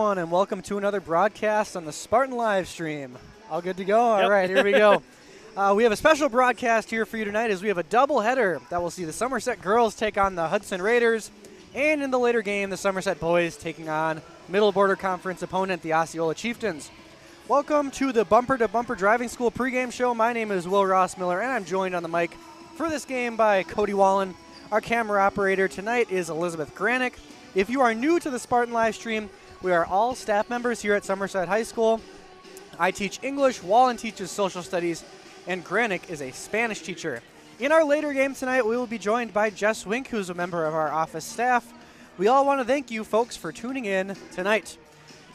everyone, and welcome to another broadcast on the Spartan live stream. All good to go? All right, here we go. We have a special broadcast here for you tonight as we have a doubleheader that will see the Somerset girls take on the Hudson Raiders, and in the later game, the Somerset boys taking on Middle Border Conference opponent, the Osceola Chieftains. Welcome to the Bumper to Bumper Driving School pregame show. My name is Will Ross Miller, and I'm joined on the mic for this game by Cody Wallen. Our camera operator tonight is Elizabeth Granick. If you are new to the Spartan live stream, we are all staff members here at Somerset High School. I teach English, Wallen teaches social studies, and Granick is a Spanish teacher. In our later game tonight, we will be joined by Jess Wink, who's a member of our office staff. We all want to thank you folks for tuning in tonight.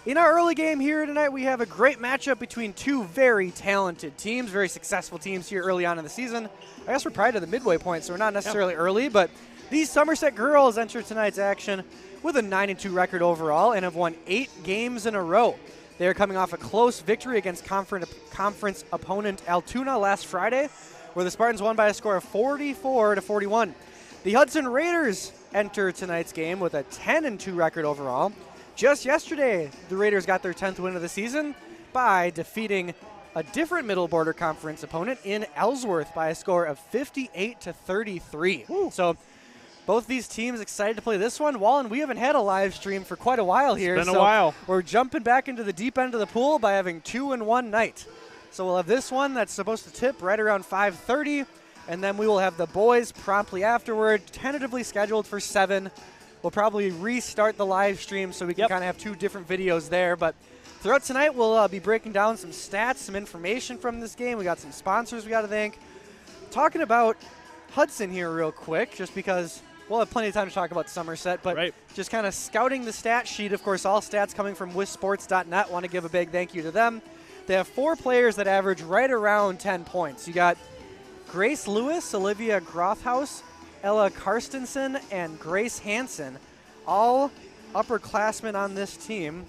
In our early game here tonight, we have a great matchup between two very talented teams, very successful teams here early on in the season. I guess we're probably to the midway point, so we're not necessarily early, but these Somerset girls enter tonight's action with a 9-2 record overall and have won 8 games in a row. They are coming off a close victory against conference opponent Altoona last Friday, where the Spartans won by a score of 44-41. The Hudson Raiders enter tonight's game with a 10-2 record overall. Just yesterday, the Raiders got their 10th win of the season by defeating a different Middle Border Conference opponent in Ellsworth by a score of 58-33. Woo. So both these teams excited to play this one. Wallen, we haven't had a live stream for quite a while here. It's been a while. We're jumping back into the deep end of the pool by having 2 in one night. So we'll have this one that's supposed to tip right around 5:30, and then we will have the boys promptly afterward, tentatively scheduled for 7. We'll probably restart the live stream so we can kind of have 2 different videos there. But throughout tonight, we'll be breaking down some stats, some information from this game. We got some sponsors we got to thank. Talking about Hudson here real quick, just because we'll have plenty of time to talk about Somerset, but just kind of scouting the stat sheet. Of course, all stats coming from wisports.net. Want to give a big thank you to them. They have 4 players that average right around 10 points. You got Grace Lewis, Olivia Grothhouse, Ella Karstensen, and Grace Hansen, all upperclassmen on this team,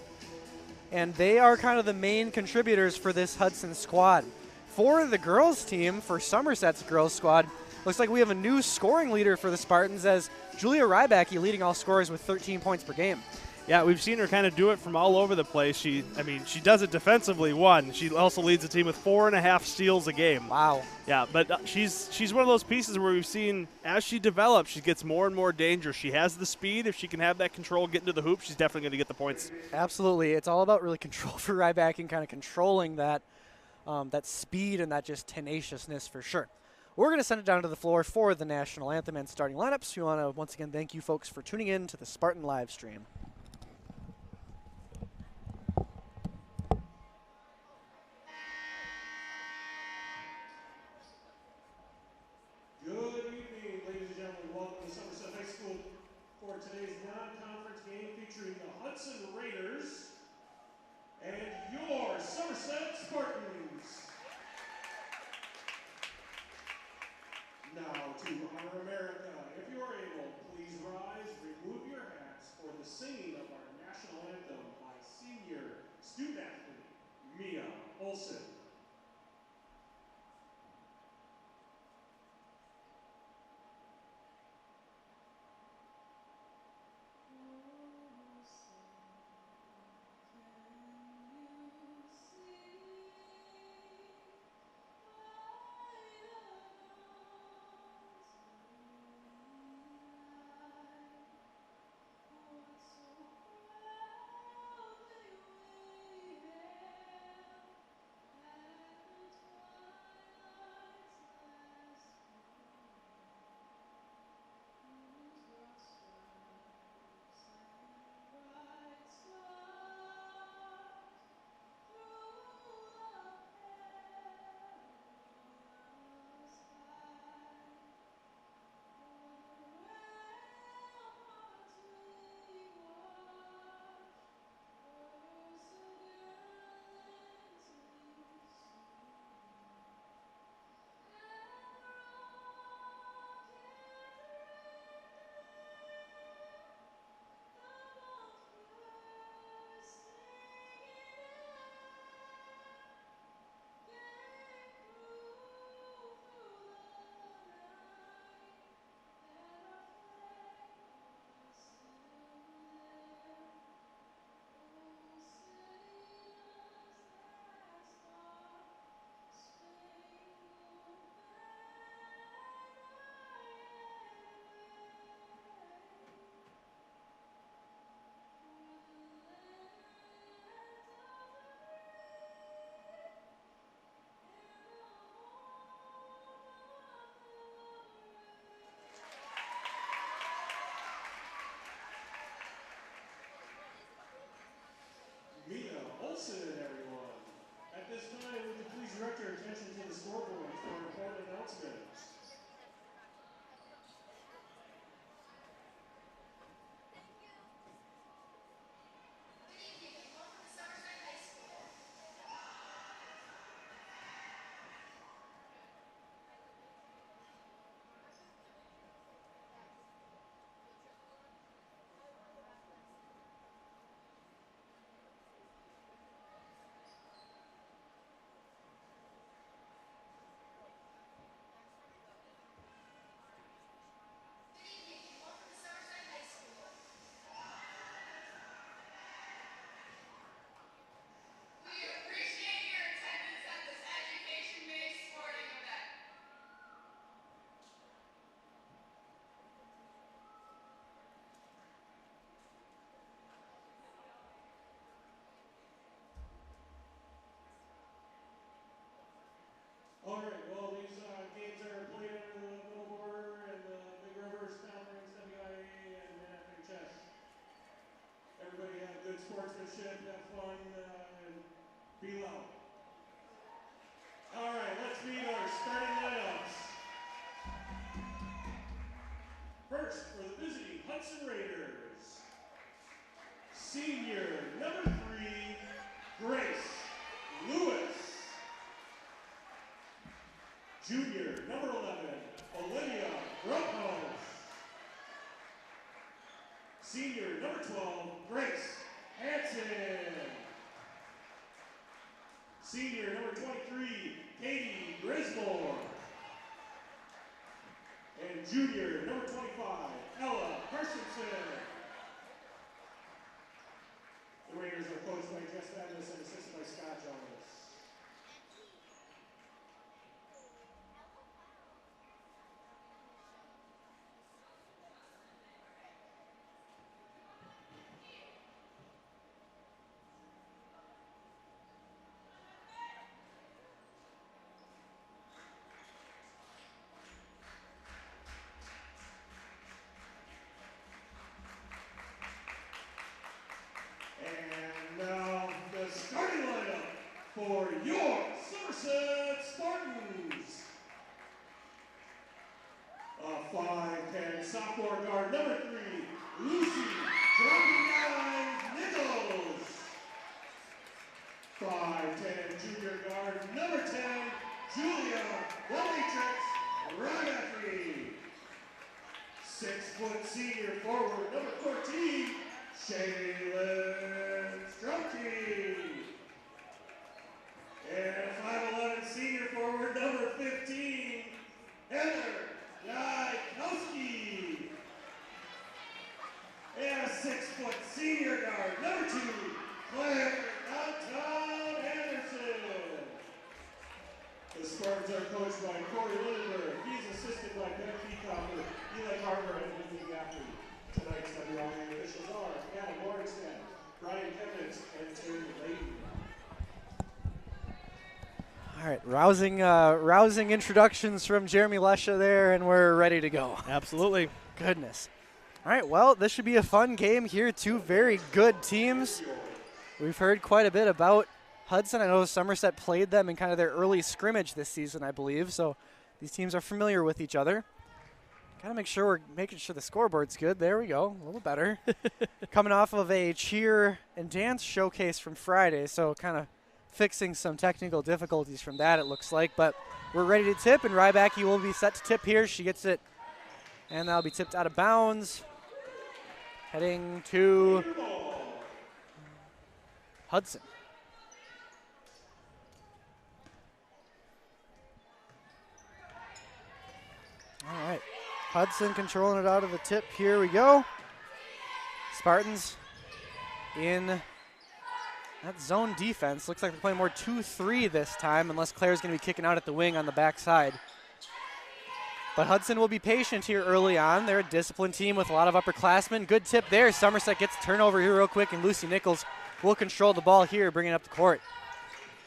and they are kind of the main contributors for this Hudson squad. For the girls team, for Somerset's girls squad, looks like we have a new scoring leader for the Spartans as Julia Rybacki leading all scorers with 13 points per game. Yeah, we've seen her kind of do it from all over the place. She does it defensively, one. She also leads the team with 4.5 steals a game. Wow. Yeah, but she's one of those pieces where we've seen as she develops, she gets more and more dangerous. She has the speed. If she can have that control, get into the hoop, she's definitely going to get the points. Absolutely. It's all about really control for Rybacki and kind of controlling that speed and that just tenaciousness for sure. We're going to send it down to the floor for the national anthem and starting lineups. We want to once again thank you folks for tuning in to the Spartan live stream. Good evening, ladies and gentlemen. Welcome to Somerset High School for today's non-conference game featuring the Hudson Raiders and your Somerset Spartans. Now to honor America. If you are able, please rise, remove your hats for the singing of our national anthem by senior student athlete Mia Olson. direct your attention to the scoreboard for important announcements. All right, well, these games are played under the middle border and the Big Rivers, Conference, WIA, and FHS. Everybody have good sportsmanship, have fun, and be loud. All right, let's meet our starting lineups. First, for the visiting Hudson Raiders, senior number 3, Grace Lewis. Junior, number 11, Olivia Grumphouse. Senior, number 12, Grace Hansen. Senior, number 23, Katie Grismore. And junior, number 25, Ella Carstensen. The Raiders are coached by Jess Bendis and assisted by Scott Jones. Starting lineup for your Somerset Spartans. A 5'10" sophomore guard, number 3, Lucy Dropping Guys Nichols. 5'10" junior guard, number 10, Julia The Matrix Radecki. 6' senior forward, number 14, Shaylin Strumke. And 5'11" senior forward, number 15, Heather Lykowski. And a 6' senior guard, number 2, Claire Downtown Anderson. The Spartans are coached by Corey Lindenberg. He's assisted by Ben Peacoffer, Eli Carver, and Lindsay Gaffney. Tonight's WIA officials are Adam Morgenstern, Brian Kevins, and Terry Layton. All right, rousing introductions from Jeremy Lesha there, and we're ready to go. Absolutely. Goodness. All right, well, this should be a fun game here. Two very good teams. We've heard quite a bit about Hudson. I know Somerset played them in kind of their early scrimmage this season, I believe, so these teams are familiar with each other. Got to make sure we're making sure the scoreboard's good. There we go, a little better. Coming off of a cheer and dance showcase from Friday, so kind of fixing some technical difficulties from that, it looks like. But we're ready to tip, and Rybacki will be set to tip here. She gets it, and that'll be tipped out of bounds. Heading to Hudson. All right, Hudson controlling it out of the tip. Here we go. Spartans in that zone defense. Looks like they're playing more 2-3 this time, unless Claire's going to be kicking out at the wing on the backside. But Hudson will be patient here early on. They're a disciplined team with a lot of upperclassmen. Good tip there. Somerset gets a turnover here real quick, and Lucy Nichols will control the ball here, bringing it up the court.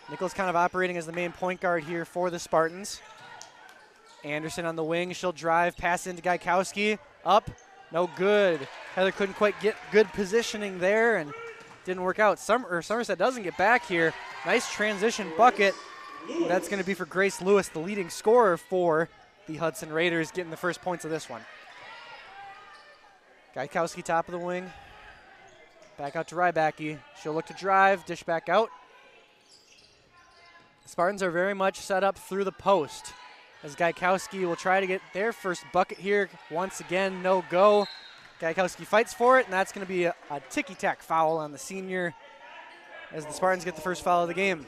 Nichols kind of operating as the main point guard here for the Spartans. Anderson on the wing. She'll drive, pass into Gaikowski. Up, no good. Heather couldn't quite get good positioning there and didn't work out. Somerset doesn't get back here. Nice transition bucket. That's going to be for Grace Lewis, the leading scorer for the Hudson Raiders, getting the first points of this one. Gaikowski top of the wing. Back out to Rybacki. She'll look to drive, dish back out. The Spartans are very much set up through the post as Gaikowski will try to get their first bucket here. Once again, no go. Gaikowski fights for it, and that's going to be a ticky-tack foul on the senior as the Spartans get the first foul of the game.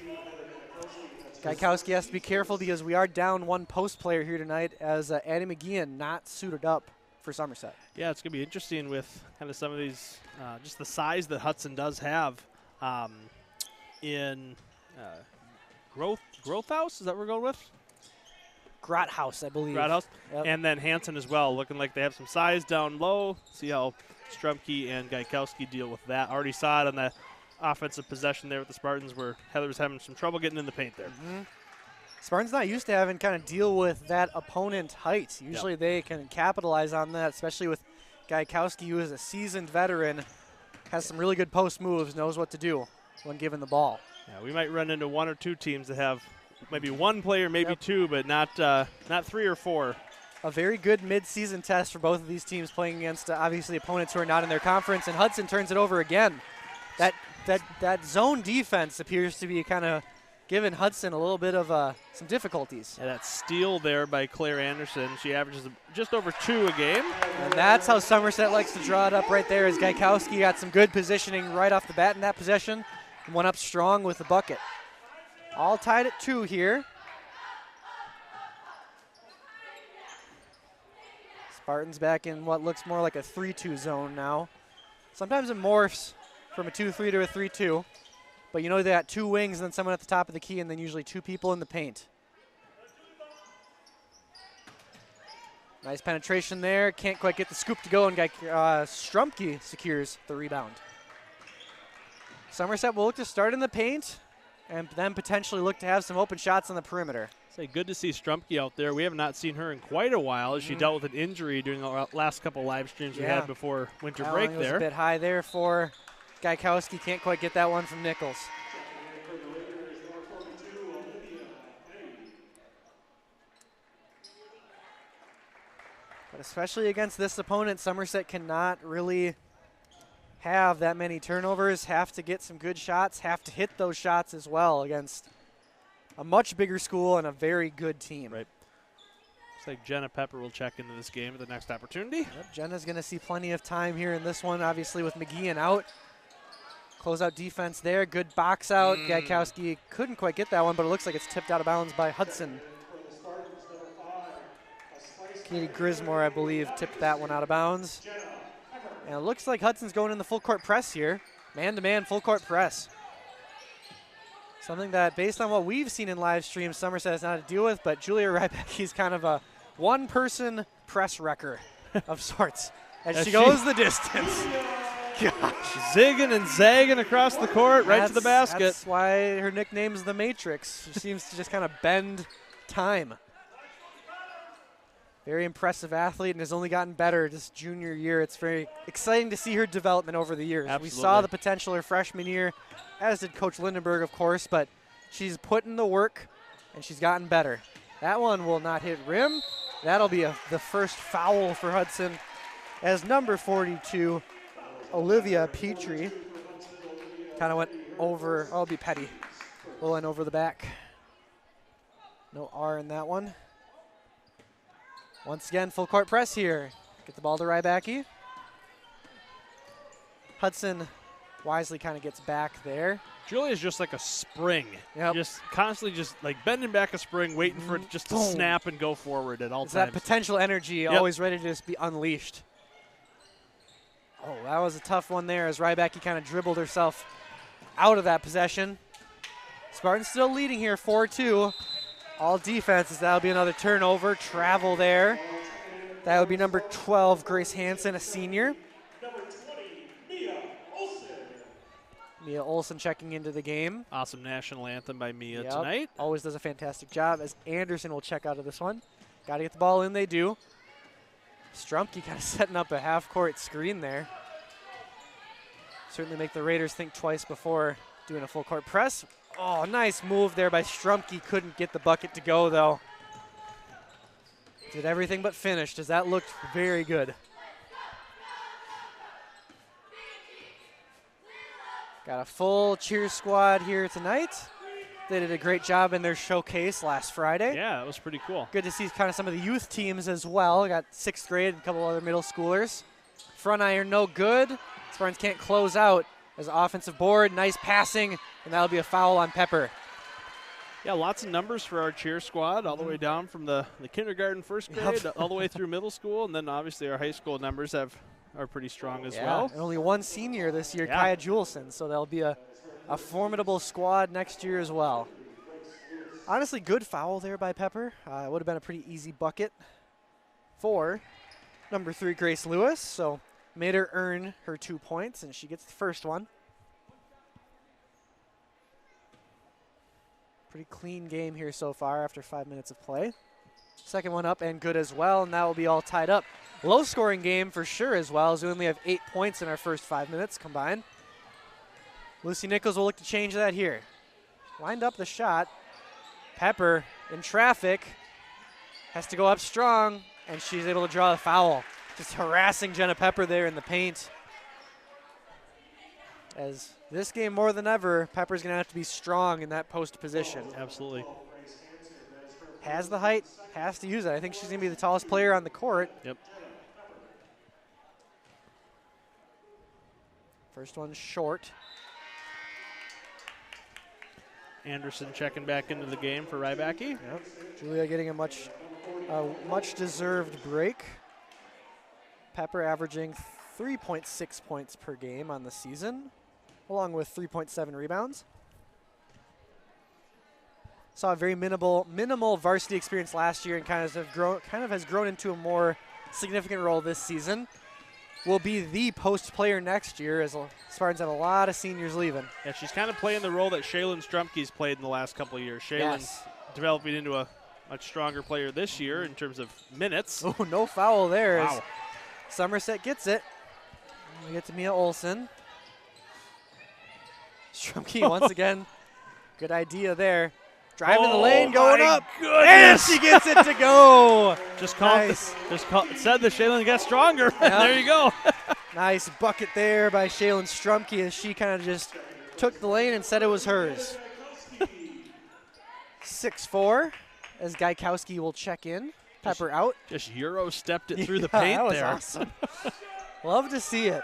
Gaikowski has to be careful because we are down one post player here tonight as Addie McGeehan not suited up for Somerset. Yeah, it's going to be interesting with kind of some of these, just the size that Hudson does have in Growth House. Is that what we're going with? Grothaus, I believe. Grothaus. Yep. And then Hanson as well, looking like they have some size down low. See how Strumke and Gaikowski deal with that. Already saw it on the offensive possession there with the Spartans where Heather was having some trouble getting in the paint there. Spartans not used to having kind of deal with that opponent height. Usually they can capitalize on that, especially with Gaikowski, who is a seasoned veteran, has some really good post moves, knows what to do when given the ball. Yeah, we might run into one or two teams that have maybe one player, maybe two, but not 3 or 4. A very good mid-season test for both of these teams playing against obviously opponents who are not in their conference, and Hudson turns it over again. That zone defense appears to be kind of giving Hudson a little bit of some difficulties. Yeah, that steal there by Claire Anderson. She averages just over 2 a game. And that's how Somerset likes to draw it up right there as Gaikowski got some good positioning right off the bat in that possession and went up strong with the bucket. All tied at 2 here. Spartans back in what looks more like a 3-2 zone now. Sometimes it morphs from a 2-3 to a 3-2. But you know they got 2 wings and then someone at the top of the key and then usually 2 people in the paint. Nice penetration there. Can't quite get the scoop to go, and Strumke secures the rebound. Somerset will look to start in the paint and then potentially look to have some open shots on the perimeter. Say good to see Strumke out there. We have not seen her in quite a while as she dealt with an injury during the last couple live streams we had before winter break there. Was a bit high there for Gaikowski. Can't quite get that one from Nichols. But especially against this opponent, Somerset cannot really have that many turnovers, have to get some good shots, have to hit those shots as well against a much bigger school and a very good team. Right. Looks like Jenna Pepper will check into this game at the next opportunity. Yep, Jenna's going to see plenty of time here in this one, obviously with McGeehan out. Closeout defense there, good box out. Gaikowski couldn't quite get that one, but it looks like it's tipped out of bounds by Hudson. Katie Grismore, I believe, tipped that one out of bounds. And it looks like Hudson's going in the full court press here. Man-to-man full court press. Something that, based on what we've seen in live streams, Somerset has not to deal with, but Julia Rybacki's kind of a one-person press wrecker of sorts as she goes the distance. Gosh. Zigging and zagging across the court, right to the basket. That's why her nickname's the Matrix. She seems to just kind of bend time. Very impressive athlete and has only gotten better this junior year. It's very exciting to see her development over the years. Absolutely. We saw the potential her freshman year, as did Coach Lindenberg, of course, but she's put in the work and she's gotten better. That one will not hit rim. That'll be the first foul for Hudson as number 42, Olivia Petrie, kind of went over. Oh, it'll be Petty. Went over the back. No R in that one. Once again, full court press here. Get the ball to Rybacki. Hudson wisely kind of gets back there. Julia's just like a spring. Yep. Just constantly just like bending back a spring, waiting for it just to snap and go forward at all It's times. that potential energy always ready to just be unleashed. Oh, that was a tough one there as Rybacki kind of dribbled herself out of that possession. Spartans still leading here 4-2. All defenses. That'll be another turnover. Travel there. That would be number 12, Grace Hansen, a senior. Number 20, Mia Olsen. Mia Olsen checking into the game. Awesome national anthem by Mia tonight. Always does a fantastic job as Anderson will check out of this one. Got to get the ball in. They do. Strumke kind of setting up a half-court screen there. Certainly make the Raiders think twice before doing a full court press. Oh, nice move there by Strumke. Couldn't get the bucket to go, though. Did everything but finish, as that looked very good. Got a full cheer squad here tonight. They did a great job in their showcase last Friday. Yeah, it was pretty cool. Good to see kind of some of the youth teams as well. Got 6th grade and a couple other middle schoolers. Front iron no good. Spartans can't close out as an offensive board. Nice passing, and that'll be a foul on Pepper. Yeah, lots of numbers for our cheer squad, all the way down from the kindergarten, 1st grade, all the way through middle school, and then obviously our high school numbers are pretty strong as well. And only one senior this year, Yeah. Kaya Juleson, so that'll be a formidable squad next year as well. Honestly, good foul there by Pepper. It would have been a pretty easy bucket for number 3, Grace Lewis, so made her earn her 2 points, and she gets the first one. Pretty clean game here so far after 5 minutes of play. Second one up and good as well, and that will be all tied up. Low scoring game for sure as well, as we only have 8 points in our first 5 minutes combined. Lucy Nichols will look to change that here. Lined up the shot. Pepper in traffic. Has to go up strong, and she's able to draw the foul. Just harassing Jenna Pepper there in the paint. As this game more than ever, Pepper's going to have to be strong in that post position. Absolutely. Has the height, has to use it. I think she's going to be the tallest player on the court. Yep. First one short. Anderson checking back into the game for Rybacki. Yep. Julia getting a much deserved break. Pepper averaging 3.6 points per game on the season, along with 3.7 rebounds. Saw a very minimal varsity experience last year and kind of has grown into a more significant role this season. Will be the post player next year, as Spartans have a lot of seniors leaving. Yeah, she's kind of playing the role that Shaylin Strumke's played in the last couple of years. Shaylin's developing into a much stronger player this year in terms of minutes. Oh, no foul there. Wow. As Somerset gets it. We get to Mia Olson. Strumke once again. Good idea there. Driving the lane, going up. Goodness. And she gets it to go. Said that Shaylin got stronger. Yep. There you go. Nice bucket there by Shaylin Strumke as she kind of just took the lane and said it was hers. 6-4 as Gaikowski will check in. Pepper out. Just Euro stepped it through the paint that was there. Awesome. Love to see it.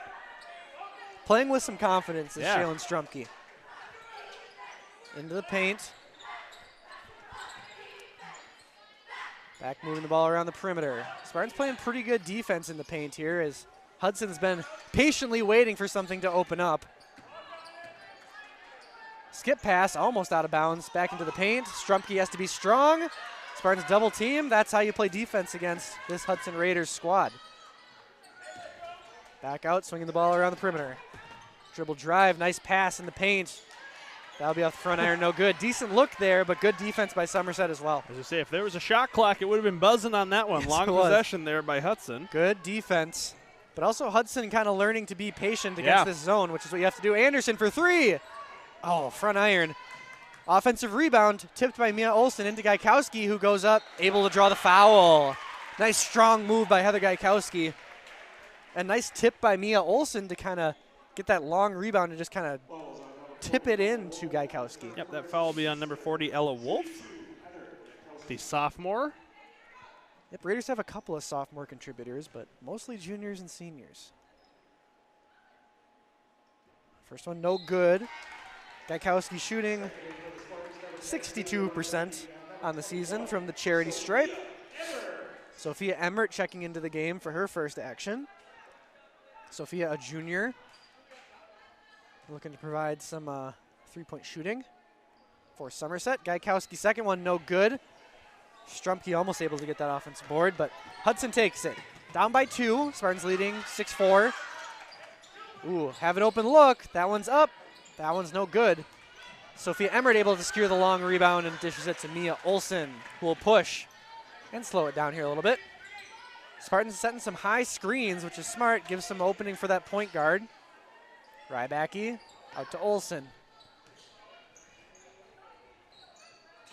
Playing with some confidence is Yeah. Shaylin Strumke. Into the paint. Back moving the ball around the perimeter. Spartans playing pretty good defense in the paint here as Hudson's been patiently waiting for something to open up. Skip pass, almost out of bounds. Back into the paint. Strumke has to be strong. Spartans double team. That's how you play defense against this Hudson Raiders squad. Back out, swinging the ball around the perimeter. Dribble drive, nice pass in the paint. That'll be off the front iron, no good. Decent look there, but good defense by Somerset as well. As I say, if there was a shot clock, it would have been buzzing on that one. Yes, Long it was. possession there by Hudson. Good defense. But also Hudson kind of learning to be patient against this zone, which is what you have to do. Anderson for 3. Oh, front iron. Offensive rebound, tipped by Mia Olson into Gaikowski, who goes up, able to draw the foul. Nice strong move by Heather Gaikowski. A nice tip by Mia Olson to kind of get that long rebound and just kind of tip it in to Gaikowski. Yep, that foul will be on number 40, Ella Wolf, the sophomore. Yep, Raiders have a couple of sophomore contributors, but mostly juniors and seniors. First one, no good. Gaikowski shooting 62% on the season from the charity stripe. Sophia Emmert checking into the game for her first action. Sophia, a junior, looking to provide some three-point shooting for Somerset. Gaikowski, second one, no good. Strumke almost able to get that offensive board, but Hudson takes it. Down by 2, Spartans leading 6-4. Ooh, have an open look. That one's up. That one's no good. Sophia Emmert able to secure the long rebound and dishes it to Mia Olson, who will push and slow it down here a little bit. Spartans setting some high screens, which is smart, gives some opening for that point guard. Rybacki out to Olson.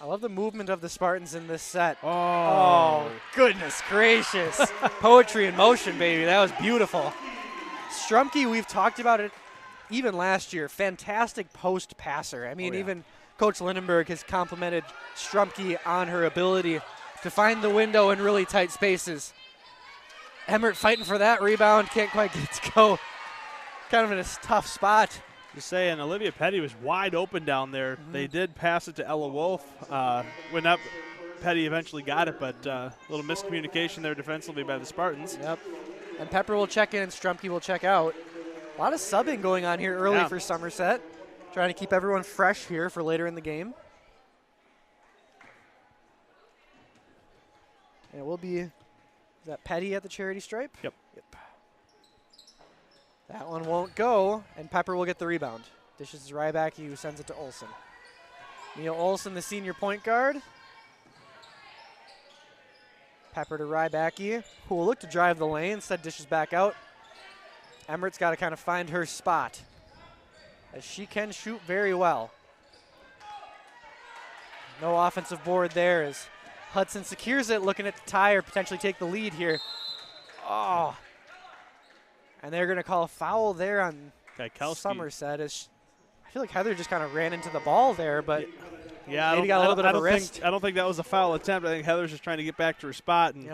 I love the movement of the Spartans in this set. Oh, Goodness gracious. Poetry in motion, baby. That was beautiful. Strumke, we've talked about it even last year. Fantastic post passer. I mean, even Coach Lindenberg has complimented Strumke on her ability to find the window in really tight spaces. Emmert fighting for that rebound. Can't quite get it to go. Kind of in a tough spot. Just saying, Olivia Petty was wide open down there. They did pass it to Ella Wolf. Went up. Petty eventually got it, but a little miscommunication there defensively by the Spartans. Yep. And Pepper will check in and Strumke will check out. A lot of subbing going on here early for Somerset. Trying to keep everyone fresh here for later in the game. And it will be, is that Petty at the charity stripe? Yep. That one won't go, and Pepper will get the rebound. Dishes to Rybacki, who sends it to Olsen. Neil Olsen, the senior point guard. Pepper to Rybacki, who will look to drive the lane, instead dishes back out. Emmert's got to kind of find her spot, as she can shoot very well. No offensive board there as Hudson secures it, looking at the tie or potentially take the lead here. Oh. And they're going to call a foul there on Somerset. I feel like Heather just kind of ran into the ball there, but maybe got a little bit of a wrist. I don't think that was a foul attempt. I think Heather's just trying to get back to her spot. And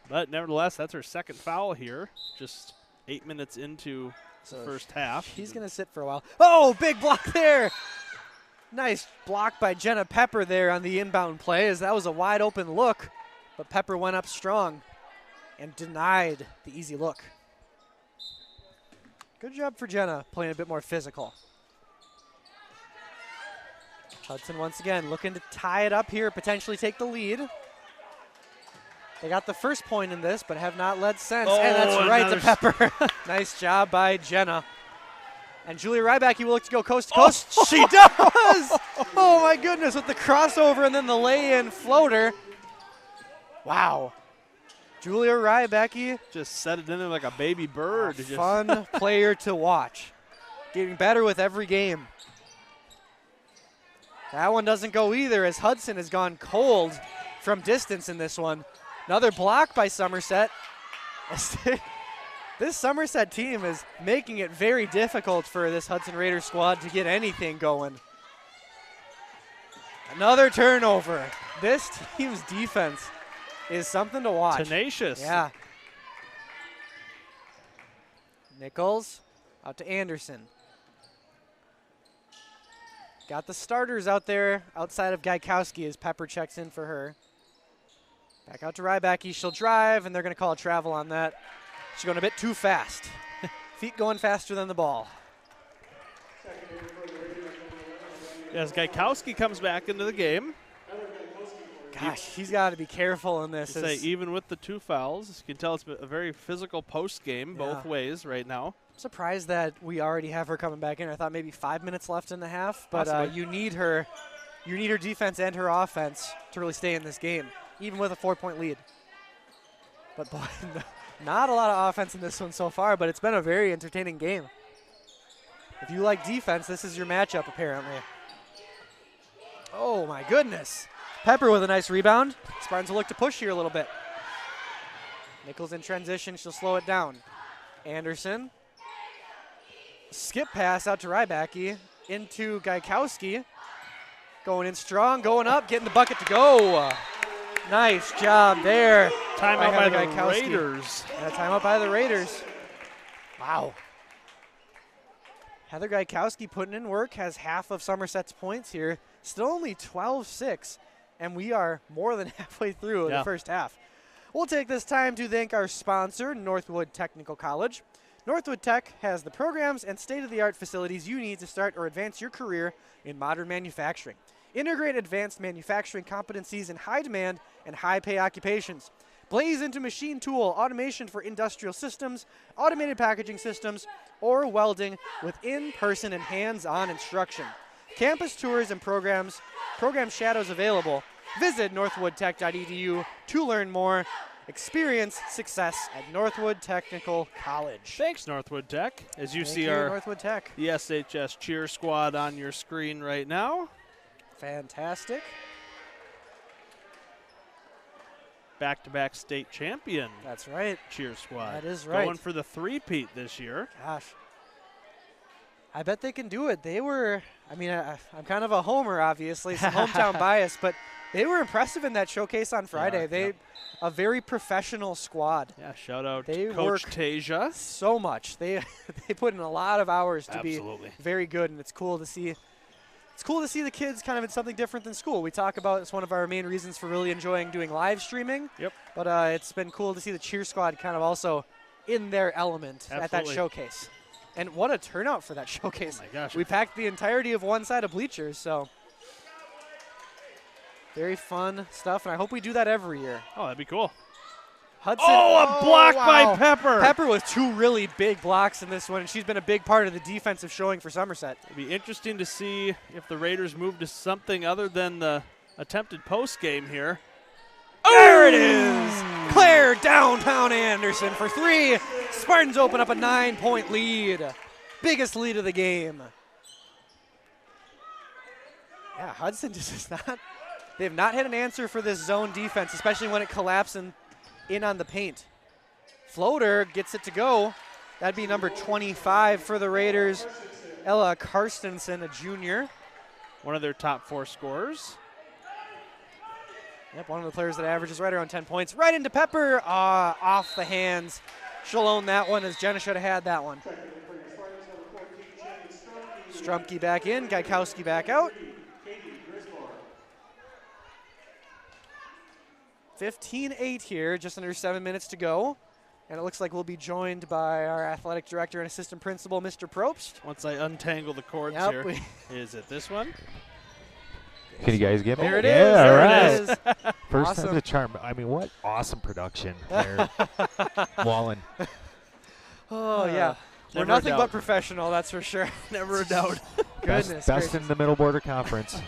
But nevertheless, that's her second foul here, just 8 minutes into the first half. She's going to sit for a while. Oh, big block there. Nice block by Jenna Pepper there on the inbound play, as that was a wide open look, but Pepper went up strong and denied the easy look. Good job for Jenna, playing a bit more physical. Hudson once again looking to tie it up here, potentially take the lead. They got the first point in this, but have not led since. And that's right to Pepper. Nice job by Jenna. And Julia Rybacki will look to go coast to coast. She does! Oh my goodness, with the crossover and then the lay-in floater. Wow. Julia Rybacki just set it in there like a baby bird. Fun player to watch. Getting better with every game. That one doesn't go either, as Hudson has gone cold from distance in this one. Another block by Somerset. This Somerset team is making it very difficult for this Hudson Raiders squad to get anything going. Another turnover. This team's defense is something to watch. Tenacious. Yeah. Nichols out to Anderson. Got the starters out there outside of Gaikowski as Pepper checks in for her. Back out to Rybacki. She'll drive, and they're going to call a travel on that. She's going a bit too fast. Feet going faster than the ball. As Gaikowski comes back into the game. Gosh, he's got to be careful in this. Even with the two fouls, you can tell it's a very physical post game both ways right now. I'm surprised that we already have her coming back in. I thought maybe 5 minutes left in the half, but you need her defense and her offense to really stay in this game, even with a 4-point lead. But boy, not a lot of offense in this one so far, but it's been a very entertaining game. If you like defense, this is your matchup apparently. Oh my goodness. Pepper with a nice rebound. Spartans will look to push here a little bit. Nichols in transition, she'll slow it down. Anderson. Skip pass out to Rybacki. Into Gaikowski. Going in strong, going up, getting the bucket to go. Nice job there. Timeout by the Raiders. Yeah, timeout by the Raiders. Wow. Heather Gaikowski putting in work, has half of Somerset's points here. Still only 12-6. And we are more than halfway through the first half. We'll take this time to thank our sponsor, Northwood Technical College. Northwood Tech has the programs and state-of-the-art facilities you need to start or advance your career in modern manufacturing. Integrate advanced manufacturing competencies in high-demand and high-pay occupations. Blaze into machine tool, automation for industrial systems, automated packaging systems, or welding with in-person and hands-on instruction. Campus tours and program shadows available. Visit northwoodtech.edu to learn more. Experience success at Northwood Technical College. Thanks, Northwood Tech. As you see our Northwood Tech. the SHS cheer squad on your screen right now. Fantastic. Back-to-back state champion. That's right. Cheer squad. That is right. Going for the three-peat this year. Gosh. I bet they can do it. They were, I mean, I'm kind of a homer, obviously, some hometown bias, but they were impressive in that showcase on Friday. A very professional squad. Yeah, shout out They to Coach work Tasia. So much. They put in a lot of hours to Absolutely. be very good, and it's cool to see. It's cool to see the kids kind of in something different than school. We talk about it's one of our main reasons for really enjoying doing live streaming. Yep. But it's been cool to see the cheer squad kind of also in their element at that showcase. And what a turnout for that showcase. Oh my gosh. We packed the entirety of one side of bleachers, so very fun stuff, and I hope we do that every year. Oh, that'd be cool. Hudson. Oh, a block by Pepper. Pepper with two really big blocks in this one, and she's been a big part of the defensive showing for Somerset. It'd be interesting to see if the Raiders move to something other than the attempted post game here. There it is. Claire downtown Anderson for three. Spartans open up a 9-point lead. Biggest lead of the game. Yeah, Hudson just is not. They have not had an answer for this zone defense, especially when it collapses in on the paint. Floater gets it to go. That'd be number 25 for the Raiders. Ella Karstensen, a junior. One of their top 4 scorers. Yep, one of the players that averages right around 10 points. Right into Pepper, off the hands. She'll own that one, as Jenna should have had that one. Strumke back in, Gaikowski back out. 15-8 here, just under 7 minutes to go. And it looks like we'll be joined by our athletic director and assistant principal, Mr. Probst. Once I untangle the cords Yep, here. Is it this one? Can you guys get me? There it Yeah, is. all There right. it is. First Awesome. time's a charm. I mean, what awesome production there, Wallen. Oh, yeah. We're Never a nothing but doubt. professional, that's for sure. Never a doubt. Goodness Best gracious. in the Middle Border Conference.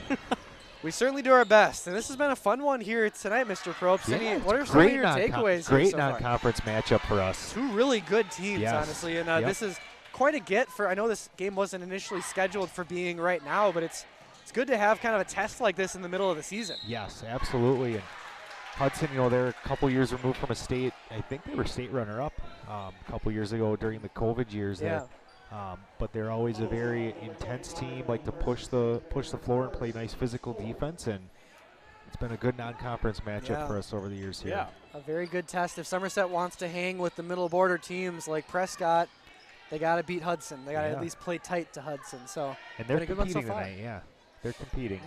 We certainly do our best. And this has been a fun one here tonight, Mr. Probst. Yeah, What are some of your non-con- takeaways Great here so far? non-conference matchup for us. Two really good teams, Yes. honestly. And Yep. this is quite a get for, I know this game wasn't initially scheduled for being right now, but it's good to have kind of a test like this in the middle of the season. Yes, absolutely. And Hudson, you know, they're a couple years removed from a state. I think they were state runner-up a couple years ago during the COVID years. Yeah. But they're always a very intense team, like to push the floor and play nice physical defense. And it's been a good non-conference matchup for us over the years here. Yeah. A very good test. If Somerset wants to hang with the middle border teams like Prescott, they got to beat Hudson. They got to at least play tight to Hudson. So And they're been a good one so competing far. tonight, yeah. They're competing.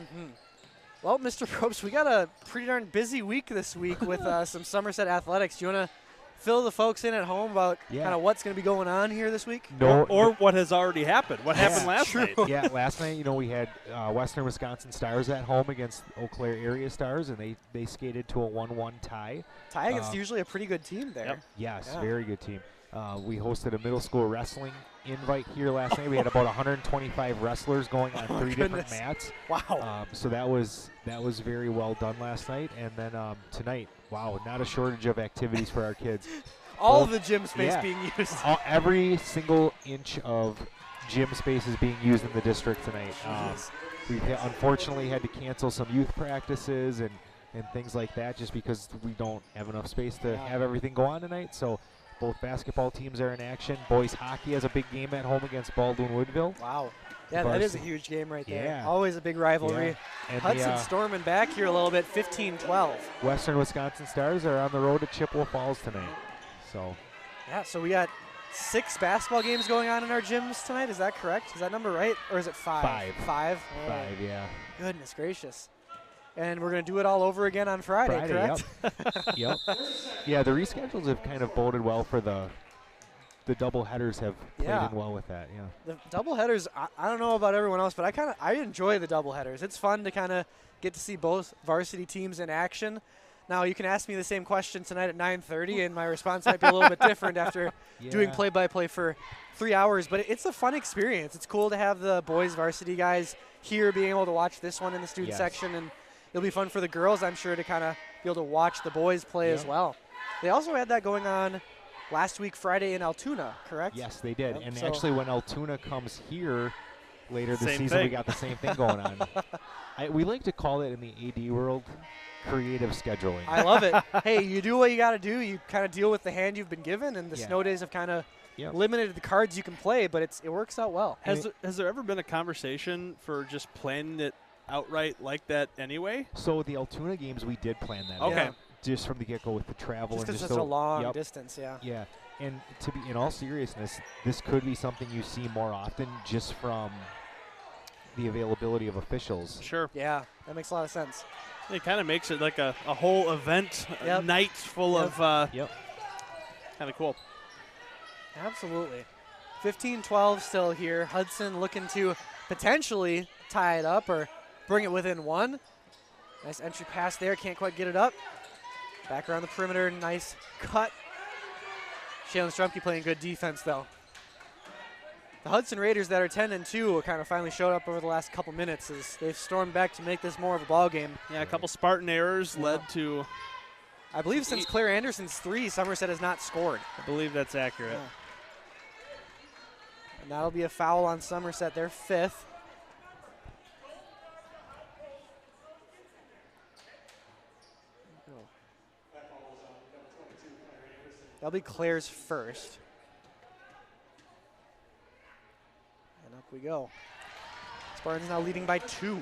Well, Mr. Probst, we got a pretty darn busy week this week with some Somerset athletics. Do you want to fill the folks in at home about kind of what's going to be going on here this week? No, Or what has already happened. What happened last night? Yeah, last night, you know, we had Western Wisconsin Stars at home against Eau Claire area Stars, and they skated to a 1-1 tie. Tie against usually a pretty good team there. Yep. Yes, Yeah. very good team. We hosted a middle school wrestling invite here last night. We had about 125 wrestlers going on 3 different mats. Wow. So that was very well done last night. And then tonight, wow, not a shortage of activities for our kids. All of the gym space being used. Every single inch of gym space is being used in the district tonight. We've unfortunately had to cancel some youth practices and things like that just because we don't have enough space to have everything go on tonight. So both basketball teams are in action. Boys hockey has a big game at home against Baldwin Woodville. Wow. Yeah, that is a huge game right there. Yeah. Always a big rivalry. Yeah. And Hudson storming back here a little bit, 15-12. Western Wisconsin Stars are on the road to Chippewa Falls tonight. So Yeah, so we got 6 basketball games going on in our gyms tonight. Is that correct? Is that number right? Or is it 5? 5. 5? Oh, 5, yeah. Goodness gracious. And we're going to do it all over again on Friday, correct? Yep. Yeah, the reschedules have kind of boded well for the double headers have played in well with that, yeah. The double headers, I don't know about everyone else, but I enjoy the double headers. It's fun to kind of get to see both varsity teams in action. Now, you can ask me the same question tonight at 9:30, and my response might be a little bit different after doing play-by-play for 3 hours. But it's a fun experience. It's cool to have the boys varsity guys here being able to watch this one in the student section, and it'll be fun for the girls, I'm sure, to kind of be able to watch the boys play as well. They also had that going on last week, Friday, in Altoona, correct? Yes, they did. Yep, And so actually, when Altoona comes here, later this Same season we thing. got the same thing going on. We like to call it in the AD world creative scheduling. I love it. Hey, you do what you got to do. You kind of deal with the hand you've been given, and the Yeah. snow days have kind of Yep. limited the cards you can play, but it works out well. Has there ever been a conversation for just planning it outright like that anyway? So the Altoona games, we did plan that. Okay. out, just from the get-go with the travel. Just and because just it's such a the- long yep. distance, yeah. Yeah, and to be in all seriousness, this could be something you see more often just from the availability of officials. Sure. Yeah, that makes a lot of sense. It kind of makes it like a whole event, a Yep. night full Yep. of Yep. kind of cool. Absolutely. 15-12 still here. Hudson looking to potentially tie it up or bring it within one. Nice entry pass there. Can't quite get it up. Back around the perimeter. Nice cut. Shaylin Strumke playing good defense, though. The Hudson Raiders that are 10-2 kind of finally showed up over the last couple minutes as they've stormed back to make this more of a ball game. Yeah, a couple Spartan errors led to, I believe since Claire Anderson's 3, Somerset has not scored. I believe that's accurate. Yeah. And that'll be a foul on Somerset, their 5th. That'll be Claire's first. And up we go. Spartans now leading by 2.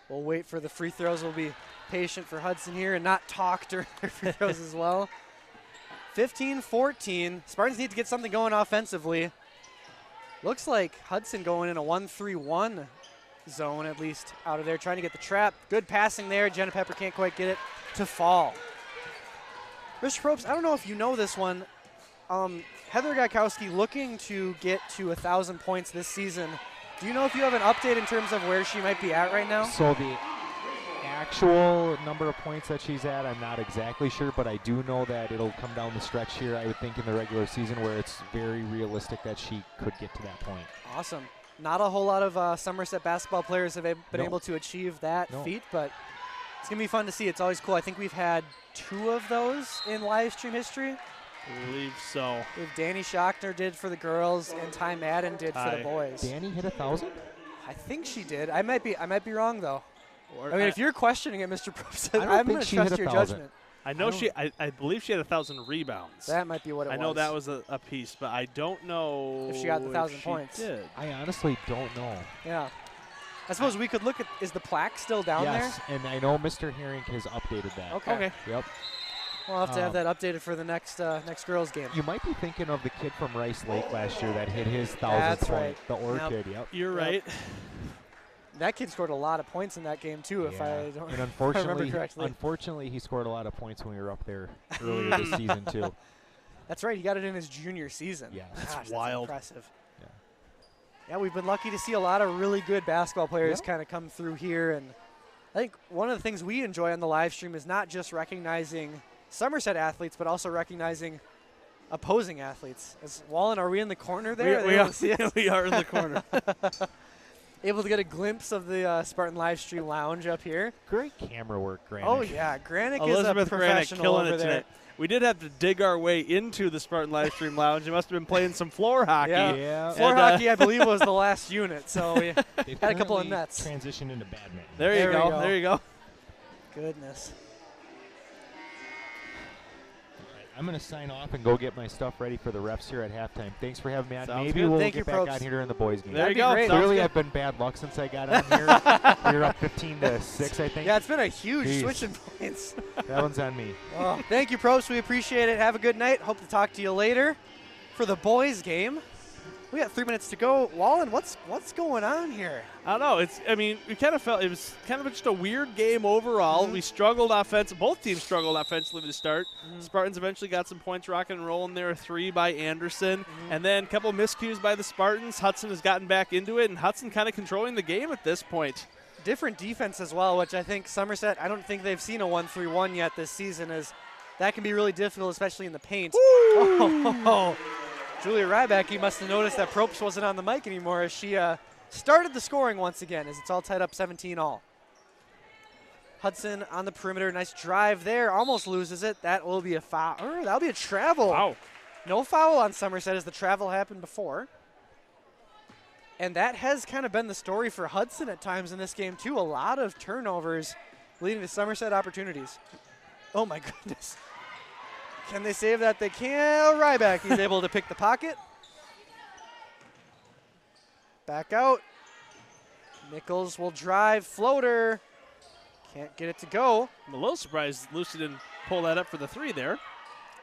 We'll wait for the free throws. We'll be patient for Hudson here and not talk during their free throws as well. 15-14. Spartans need to get something going offensively. Looks like Hudson going in a 1-3-1 zone, at least out of there, trying to get the trap. Good passing there. Jenna Pepper can't quite get it to fall. Mr. Probst, I don't know if you know this one. Heather Gaikowski looking to get to 1,000 points this season. Do you know if you have an update in terms of where she might be at right now? So the actual number of points that she's at, I'm not exactly sure, but I do know that it'll come down the stretch here, I would think, in the regular season where it's very realistic that she could get to that point. Awesome. Not a whole lot of Somerset basketball players have been No. able to achieve that No. feat, but it's going to be fun to see. It's always cool. I think we've had 2 of those in live stream history. I believe so. We've Danny Schockner did for the girls and Ty Madden did for the boys. Danny hit 1,000? I think she did. I might be wrong though. Or I mean, if you're questioning it, Mr. Probst, I don't I'm think going to she trust hit your 1,000. judgment. I know I believe she had 1,000 rebounds. That might be what it was. I know that was a piece, but I don't know if she got the 1,000 she points. Did. I honestly don't know. Yeah. I suppose we could look at, is the plaque still down Yes, and I know Mr. Herring has updated that. there? Okay. Okay. Yep. We'll have to have that updated for the next girls game. You might be thinking of the kid from Rice Lake last year that hit his 1,000th That's point. right. The Orchid, yep. You're Yep. right. That kid scored a lot of points in that game too, if I don't And remember correctly. unfortunately, he scored a lot of points when we were up there earlier this season too. That's right. He got it in his junior season. Yeah. Gosh, wild. That's impressive. Yeah. Yeah, we've been lucky to see a lot of really good basketball players Yep. kind of come through here, and I think one of the things we enjoy on the live stream is not just recognizing Somerset athletes, but also recognizing opposing athletes. As Wallen, are we in the corner there? We Are they are, able to see us? we are in the corner. Able to get a glimpse of the Spartan live stream lounge up here. Great camera work, Granick. Oh yeah, Granick Elizabeth is a Granick professional killing over it there. tonight. We did have to dig our way into the Spartan live stream lounge. You must have been playing some floor hockey. Yeah. Yeah. Floor And, hockey, I believe, was the last unit, so we They've had a couple of currently nets. transitioned into badminton. There There you we go. go. There you go. Goodness. I'm going to sign off. And go get my stuff ready for the refs here at halftime. Thanks for having me on. Sounds Maybe good. we'll Thank get you, back Probst. on here during the boys game. There That'd you be go. great. Sounds Clearly, good. I've been bad luck since I got on here. We're up 15-6, I think. Yeah, it's been a huge Jeez. switch in points. That one's on me. Oh, thank you, Probst. We appreciate it. Have a good night. Hope to talk to you later for the boys' game. We got 3 minutes to go. Wallen, what's going on here? I don't know. We kind of felt it was kind of just a weird game overall. We struggled offensively. Both teams struggled offensively to start. Spartans eventually got some points rocking and rolling there. 3 by Anderson. And then a couple miscues by the Spartans. Hudson has gotten back into it, and Hudson kind of controlling the game at this point. Different defense as well, which I think Somerset, I don't think they've seen a 1-3-1 yet this season, as that can be really difficult, especially in the paint. Oh, Julia Ryback, must have noticed that Probst wasn't on the mic anymore as she started the scoring once again, as it's all tied up 17 all. Hudson on the perimeter. Nice drive there. Almost loses it. That will be a foul. That'll be a travel. Wow. No foul on Somerset as the travel happened before. And that has kind of been the story for Hudson at times in this game, too. A lot of turnovers leading to Somerset opportunities. Oh, my goodness. Can they save that? They can. Ryback, he's able to pick the pocket. Back out. Nichols will drive. Floater. Can't get it to go. I'm a little surprised Lucy didn't pull that up for the 3 there.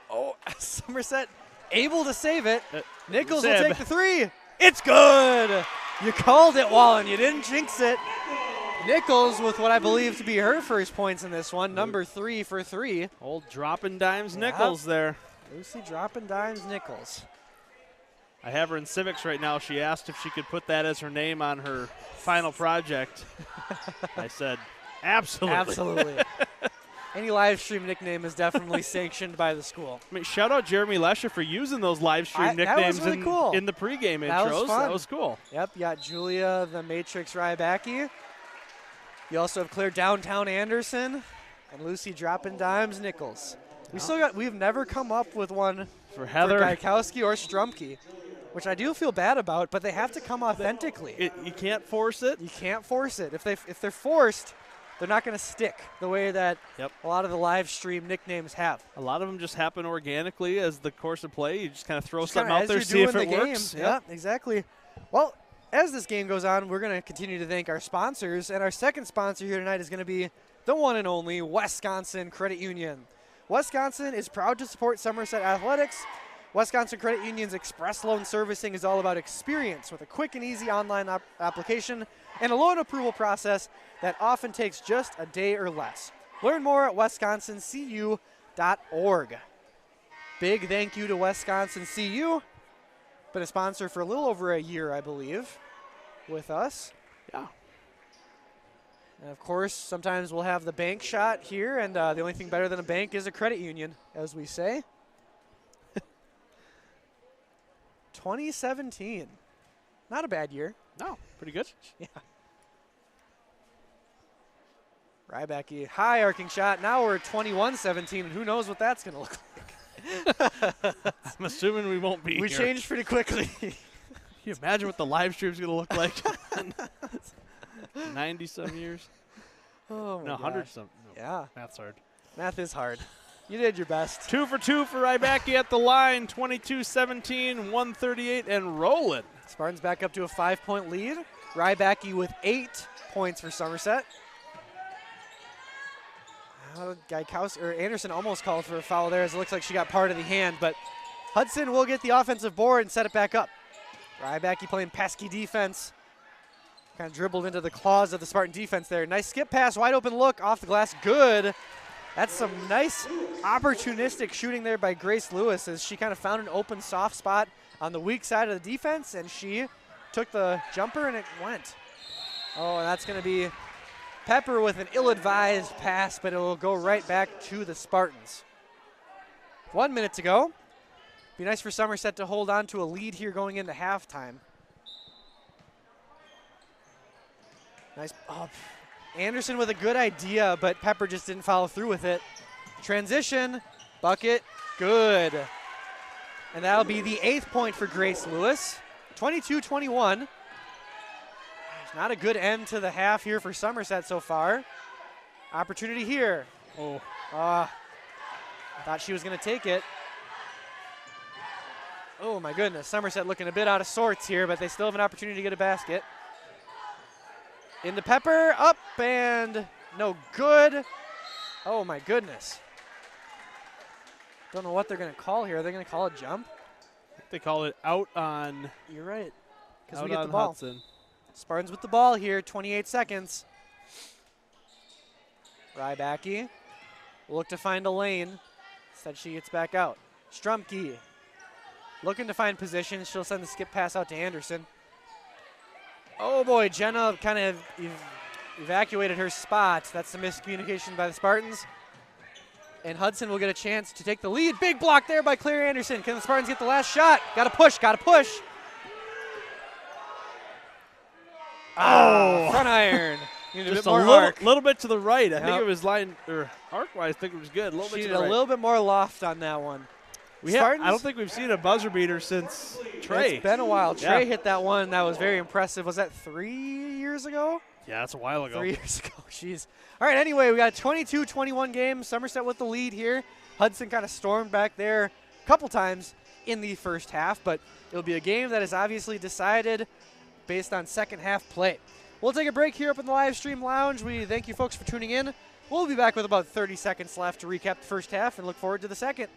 Oh, Somerset able to save it. Nichols Seb. will take the 3. It's good. You called it, Wallen. You didn't jinx it. Nichols with what I believe to be her first points in this one. Number 3 for 3. Old dropping dimes Yep. Nichols there. Lucy dropping dimes Nichols. I have her in civics right now. She asked if she could put that as her name on her final project. I said, absolutely. Absolutely. Any live stream nickname is definitely sanctioned by the school. I mean, shout out Jeremy Lesher for using those live stream that was nicknames really cool. in the pregame That was intros. fun. That was cool. Yep, you got Julia the Matrix Rybacki. You also have Claire Downtown Anderson and Lucy dropping dimes Nichols. We've never come up with one For Heather, for Gaikowski or Strumke, which I do feel bad about, but they have to come authentically. you can't force it. You can't force it. If they're forced, they're not going to stick the way that a lot of the live stream nicknames have. A lot of them just happen organically as the course of play. You just kind of throw something Kinda out there, as see you're if doing it the works. game. Yeah, exactly. Well, as this game goes on, we're going to continue to thank our sponsors, and our second sponsor here tonight is going to be the one and only Wisconsin Credit Union. Wisconsin is proud to support Somerset Athletics. Wisconsin Credit Union's Express Loan Servicing is all about experience with a quick and easy online application and a loan approval process that often takes just a day or less. Learn more at wisconsincu.org. Big thank you to Wisconsin CU. Been a sponsor for a little over a year, I believe, with us. Yeah. And of course, sometimes we'll have the bank shot here, and the only thing better than a bank is a credit union, as we say. 2017. Not a bad year. No, pretty good. Yeah. Rybacki, high arcing shot. Now we're at 21-17, and who knows what that's going to look like. I'm assuming we won't be We here. changed pretty quickly. Can you imagine what the live stream's going to look like? 90-some years? Oh, my No, gosh. 100-some. No, Yeah, math's hard. math is hard. You did your best. 2 for 2 for Rybacki at the line. 22-17, 138, and rolling. Spartans back up to a 5-point lead. Rybacki with 8 points for Somerset. Anderson almost called for a foul there, as it looks like she got part of the hand, but Hudson will get the offensive board and set it back up. Rybacki playing pesky defense. Kind of dribbled into the claws of the Spartan defense there. Nice skip pass, wide open look, off the glass, good. That's some nice opportunistic shooting there by Grace Lewis as she kind of found an open soft spot on the weak side of the defense, and she took the jumper and it went. Oh, and that's going to be Pepper with an ill-advised pass, but it will go right back to the Spartans. 1 minute to go. Be nice for Somerset to hold on to a lead here going into halftime. Nice. Oh, Anderson with a good idea, but Pepper just didn't follow through with it. Transition, bucket, good. And that'll be the 8th point for Grace Lewis. 22-21. Not a good end to the half here for Somerset so far. Opportunity here. Oh. I thought she was going to take it. Oh, my goodness. Somerset looking a bit out of sorts here, but they still have an opportunity to get a basket. Into Pepper, up, and no good. Oh, my goodness. Don't know what they're going to call here. Are they going to call a jump? They call it out on You're right, because we out get on the ball. Hudson. Spartans with the ball here, 28 seconds. Rybacki will look to find a lane. Instead, she gets back out. Strumke looking to find position. She'll send the skip pass out to Anderson. Oh boy, Jenna kind of evacuated her spot. That's the miscommunication by the Spartans. And Hudson will get a chance to take the lead. Big block there by Claire Anderson. Can the Spartans get the last shot? Gotta push, gotta push. Oh, front iron. You need Just a a bit more arc. little bit to the right. I think Yep. it was line or arc-wise. I think it was good. A little She bit to needed the a right. little bit more loft on that one. I Spartans? don't think we've seen a buzzer beater since Trey. It's been a while. Yeah. Trey hit that one. That was very impressive. Was that 3 years ago? Yeah, that's a while ago. 3 years ago. Jeez. All right, anyway, we got a 22-21 game. Somerset with the lead here. Hudson kind of stormed back there a couple times in the first half, but it'll be a game that is obviously decided based on second half play. We'll take a break here up in the live stream lounge. We thank you folks for tuning in. We'll be back with about 30 seconds left to recap the first half and look forward to the second.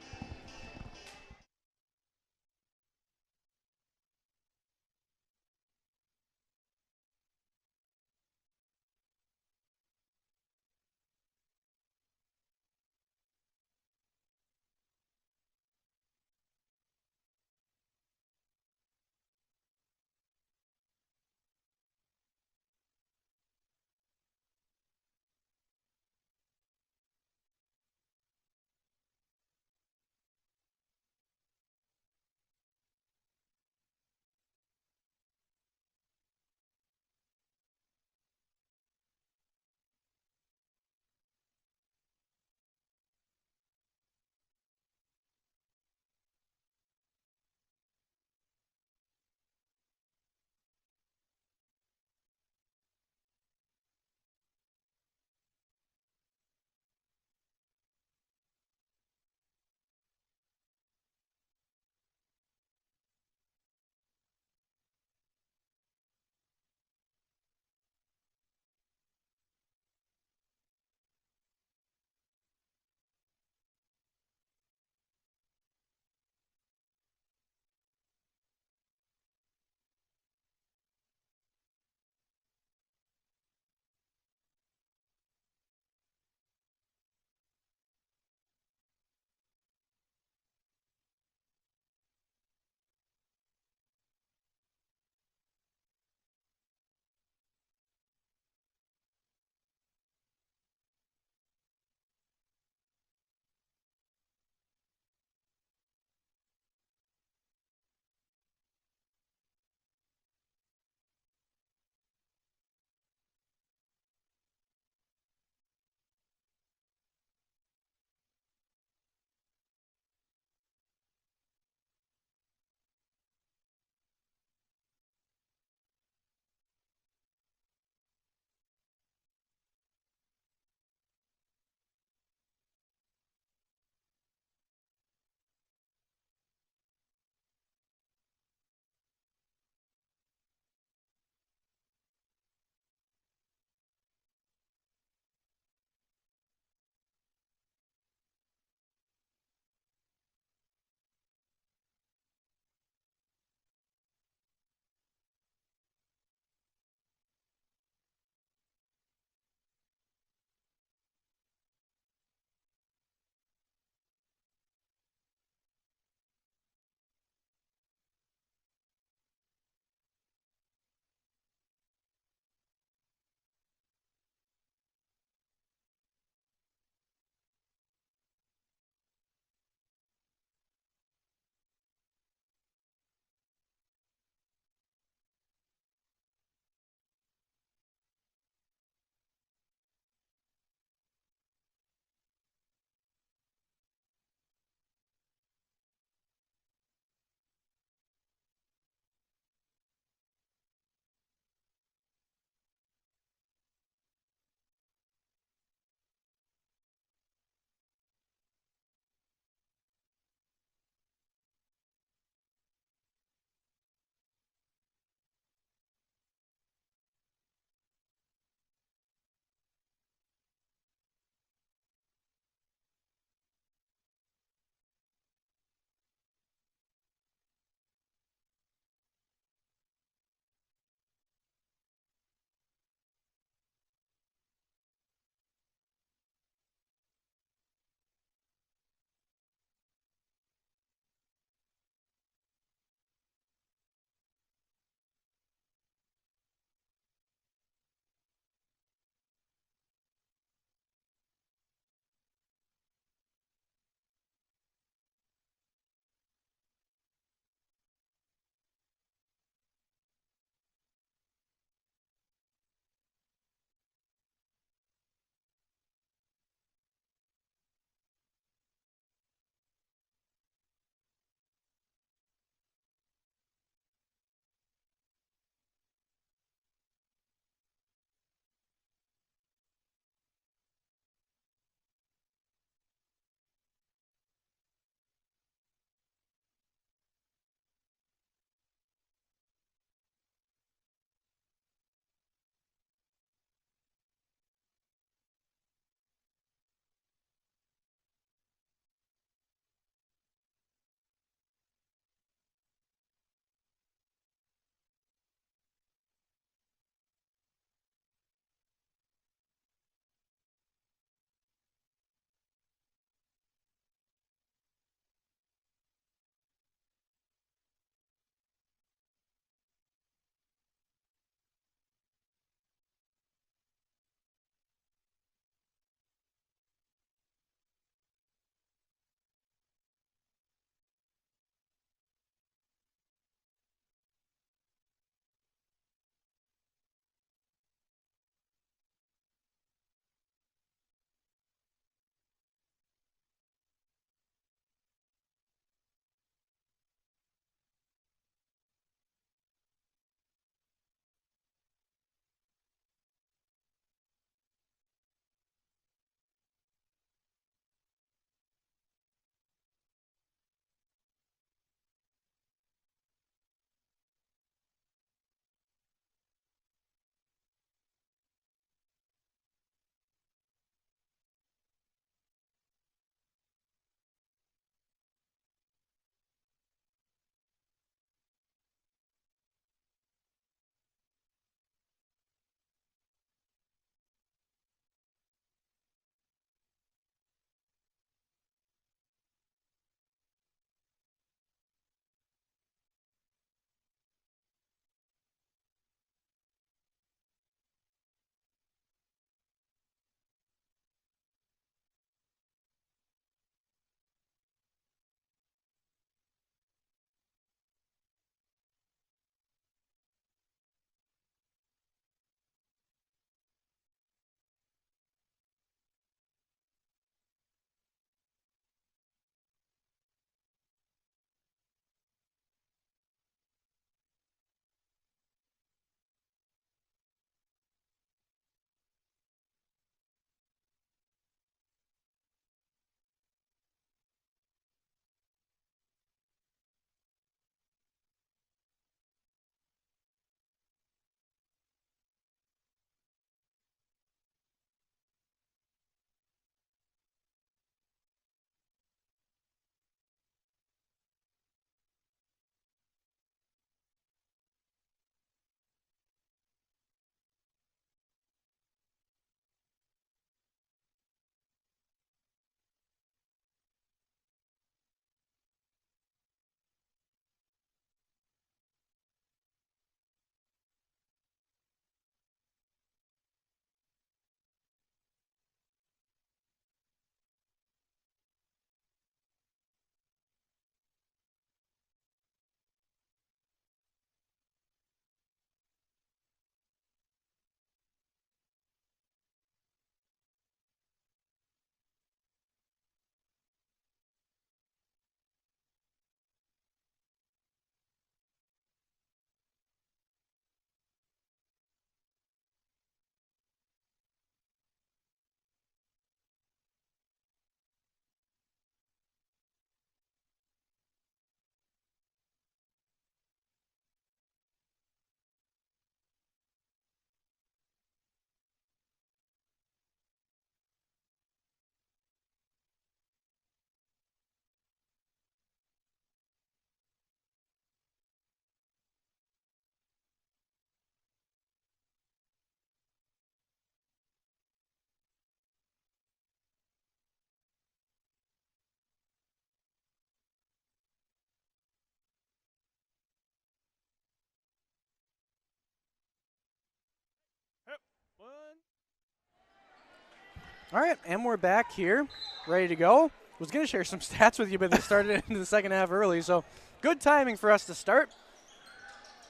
All right, and we're back here, ready to go. Was going to share some stats with you, but they started into the second half early, so good timing for us to start.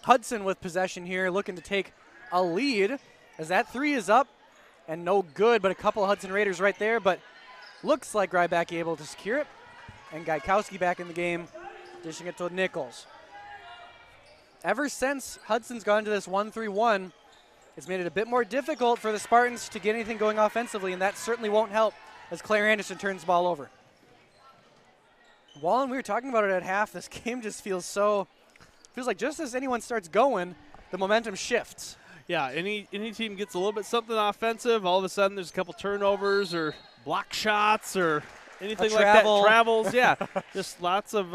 Hudson with possession here, looking to take a lead as that three is up and no good, but a couple of Hudson Raiders right there, but looks like Rybacki able to secure it. And Gaikowski back in the game, dishing it to Nichols. Ever since Hudson's gone to this 1-3-1, it's made it a bit more difficult for the Spartans to get anything going offensively, and that certainly won't help as Claire Anderson turns the ball over. Wallen, we were talking about it at half. This game just feels like just as anyone starts going, the momentum shifts. Yeah, any team gets a little bit something offensive, all of a sudden there's a couple turnovers or block shots or anything like that. Travels, yeah. Just lots of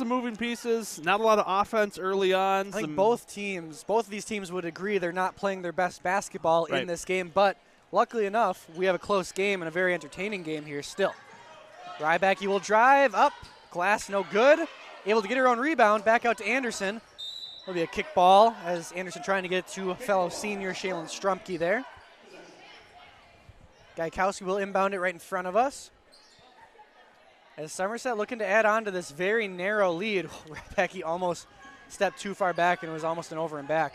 moving pieces, not a lot of offense early on. I think both of these teams would agree they're not playing their best basketball in this game, but luckily enough, we have a close game and a very entertaining game here still. Rybacki will drive up, glass no good, able to get her own rebound, back out to Anderson. It'll be a kick ball as Anderson trying to get to a fellow senior, Shaylin Strumpke there. Gaikowski will inbound it right in front of us. As Somerset looking to add on to this very narrow lead. Rybacki almost stepped too far back and it was almost an over and back.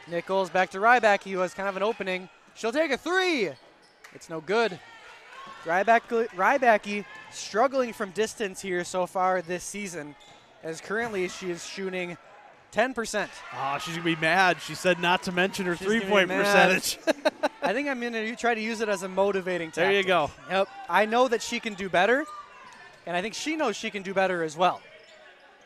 Nichols back to Rybacki, who has kind of an opening. She'll take a three. It's no good. Rybacki struggling from distance here so far this season, as currently she is shooting 10%. Oh, she's going to be mad. She said not to mention her three-point percentage. I think I'm going to try to use it as a motivating tactic. There you go. Yep. I know that she can do better, and I think she knows she can do better as well.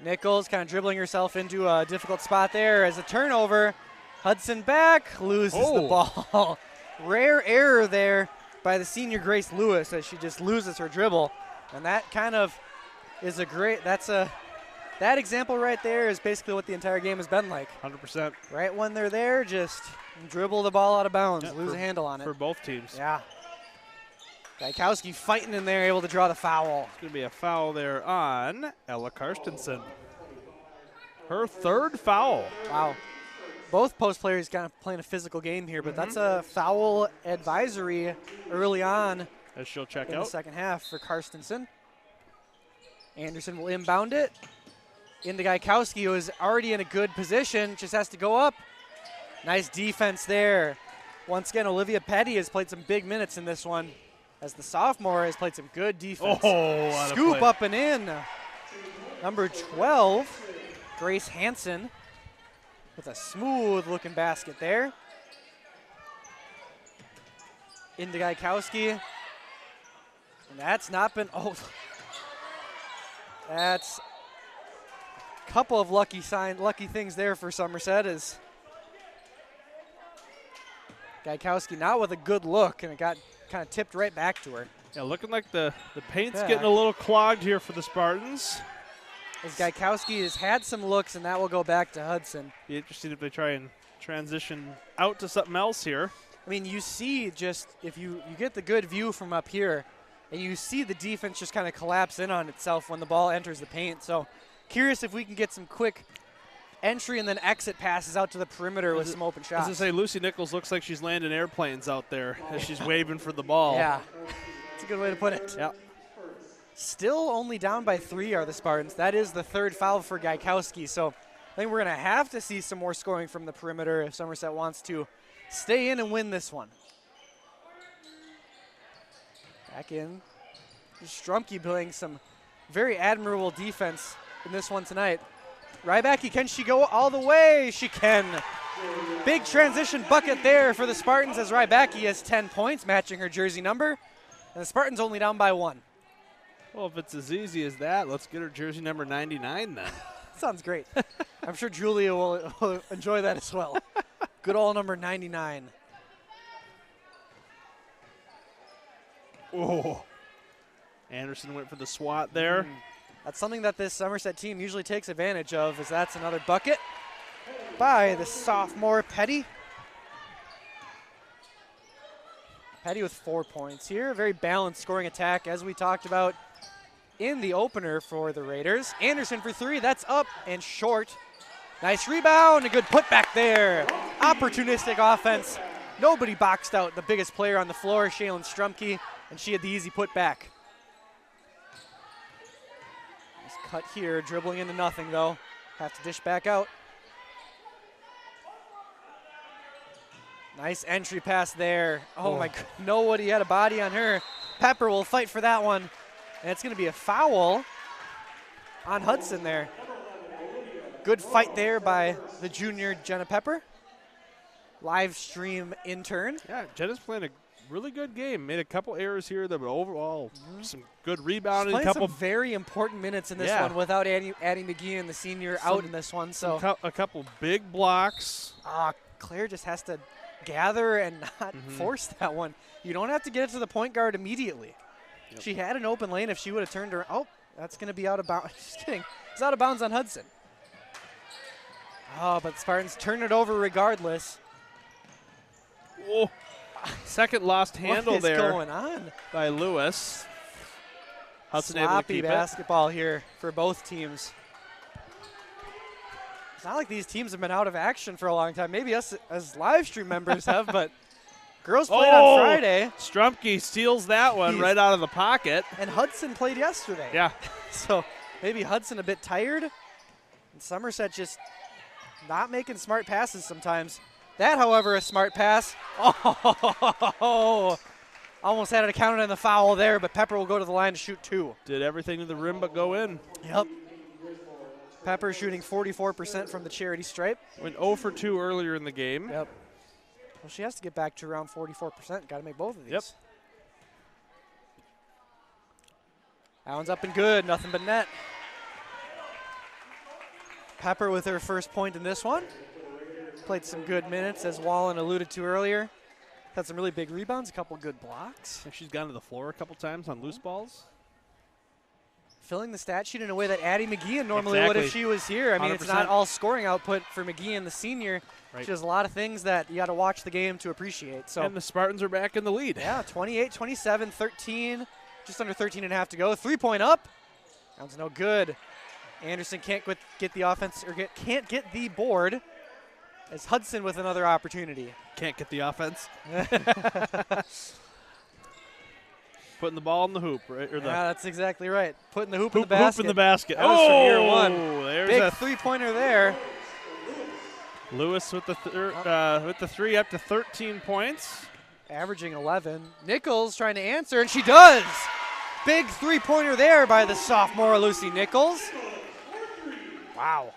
Nichols kind of dribbling herself into a difficult spot there as a turnover. Hudson back, loses the ball. Rare error there by the senior Grace Lewis as she just loses her dribble. And that kind of is that example right there is basically what the entire game has been like. 100%. Right when they're there, just dribble the ball out of bounds, lose a handle on it. For both teams. Yeah. Gaikowski fighting in there, able to draw the foul. It's going to be a foul there on Ella Karstensen. Her third foul. Wow. Both post players kind of playing a physical game here, but that's a foul advisory early on as she'll check in out the second half for Karstensen. Anderson will inbound it into Gaikowski, who is already in a good position, just has to go up. Nice defense there. Once again, Olivia Petty has played some big minutes in this one, as the sophomore has played some good defense. Scoop up and in. Number 12, Grace Hansen, with a smooth-looking basket there. Into Gaikowski. And that's not been, that's a couple of lucky things there for Somerset as Gaikowski not with a good look, and it got kind of tipped right back to her. Yeah, looking like the paint's getting a little clogged here for the Spartans. As Gaikowski has had some looks, and that will go back to Hudson. Be interesting if they try and transition out to something else here. I mean, you see just, if you get the good view from up here, and you see the defense just kind of collapse in on itself when the ball enters the paint. So curious if we can get some quick entry and then exit passes out to the perimeter with some open shots. As I say, Lucy Nichols looks like she's landing airplanes out there as she's waving for the ball. Yeah, that's a good way to put it. Yeah. Still only down by 3 are the Spartans. That is the third foul for Gaikowski. So I think we're going to have to see some more scoring from the perimeter if Somerset wants to stay in and win this one. Back in. Strumpke playing some very admirable defense in this one tonight. Rybacki, can she go all the way? She can. Big transition bucket there for the Spartans as Rybacki has 10 points, matching her jersey number. And the Spartans only down by 1. Well, if it's as easy as that, let's get her jersey number 99 then. Sounds great. I'm sure Julia will enjoy that as well. Good old number 99. Oh. Anderson went for the swat there. That's something that this Somerset team usually takes advantage of, as that's another bucket by the sophomore Petty. Petty with 4 points here. Very balanced scoring attack, as we talked about in the opener for the Raiders. Anderson for 3. That's up and short. Nice rebound. A good putback there. Opportunistic offense Nobody boxed out the biggest player on the floor, Shaylin Strumke, and she had the easy put back. Nice cut here, dribbling into nothing though. Have to dish back out. Nice entry pass there. Oh my God, nobody had a body on her. Pepper will fight for that one. And it's gonna be a foul on Hudson there. Good fight there by the junior Jenna Pepper. Live stream intern. Yeah, Jenna's playing a really good game. Made a couple errors here, but overall some good rebounding. Playing Couple some very important minutes in this one without Addie McGee and the senior out in this one. So a couple big blocks. Claire just has to gather and not force that one. You don't have to get it to the point guard immediately. Yep. She had an open lane. If she would have turned her, that's going to be out of bounds. Just kidding. It's out of bounds on Hudson. Oh, but the Spartans turn it over regardless. Whoa. Second lost handle there. What is going on? By Lewis. Hudson Sloppy able to keep basketball here for both teams. It's not like these teams have been out of action for a long time. Maybe us as live stream members have, but girls played on Friday. Strumke steals that one right out of the pocket. And Hudson played yesterday. Yeah. So maybe Hudson a bit tired. And Somerset just not making smart passes sometimes. That, however, a smart pass. Oh, almost had it accounted on the foul there, but Pepper will go to the line to shoot 2. Did everything to the rim but go in. Yep. Pepper shooting 44% from the charity stripe. Went 0 for 2 earlier in the game. Yep. Well, she has to get back to around 44%. Got to make both of these. Yep. That one's up and good. Nothing but net. Pepper with her first point in this one. Played some good minutes, as Wallen alluded to earlier. Had some really big rebounds, a couple good blocks. I think she's gone to the floor a couple times on loose balls. Filling the stat sheet in a way that Addie McGee normally would if she was here. I mean, 100%. It's not all scoring output for McGee and the senior. Right. She has a lot of things that you got to watch the game to appreciate. So. And the Spartans are back in the lead. Yeah, 28-27, 13, just under 13 and a half to go. 3-point up. That one's no good. Anderson can't get the offense, or can't get the board. As Hudson with another opportunity. Can't get the offense. Putting the ball in the hoop, right? Yeah, that's exactly right. Putting the hoop in the basket. basket. Hoop in the basket. That was from year one. There's big a three-pointer there. Lewis with the 3 up to 13 points. Averaging 11. Nichols trying to answer, and she does. Big three-pointer there by the sophomore Lucy Nichols. Wow.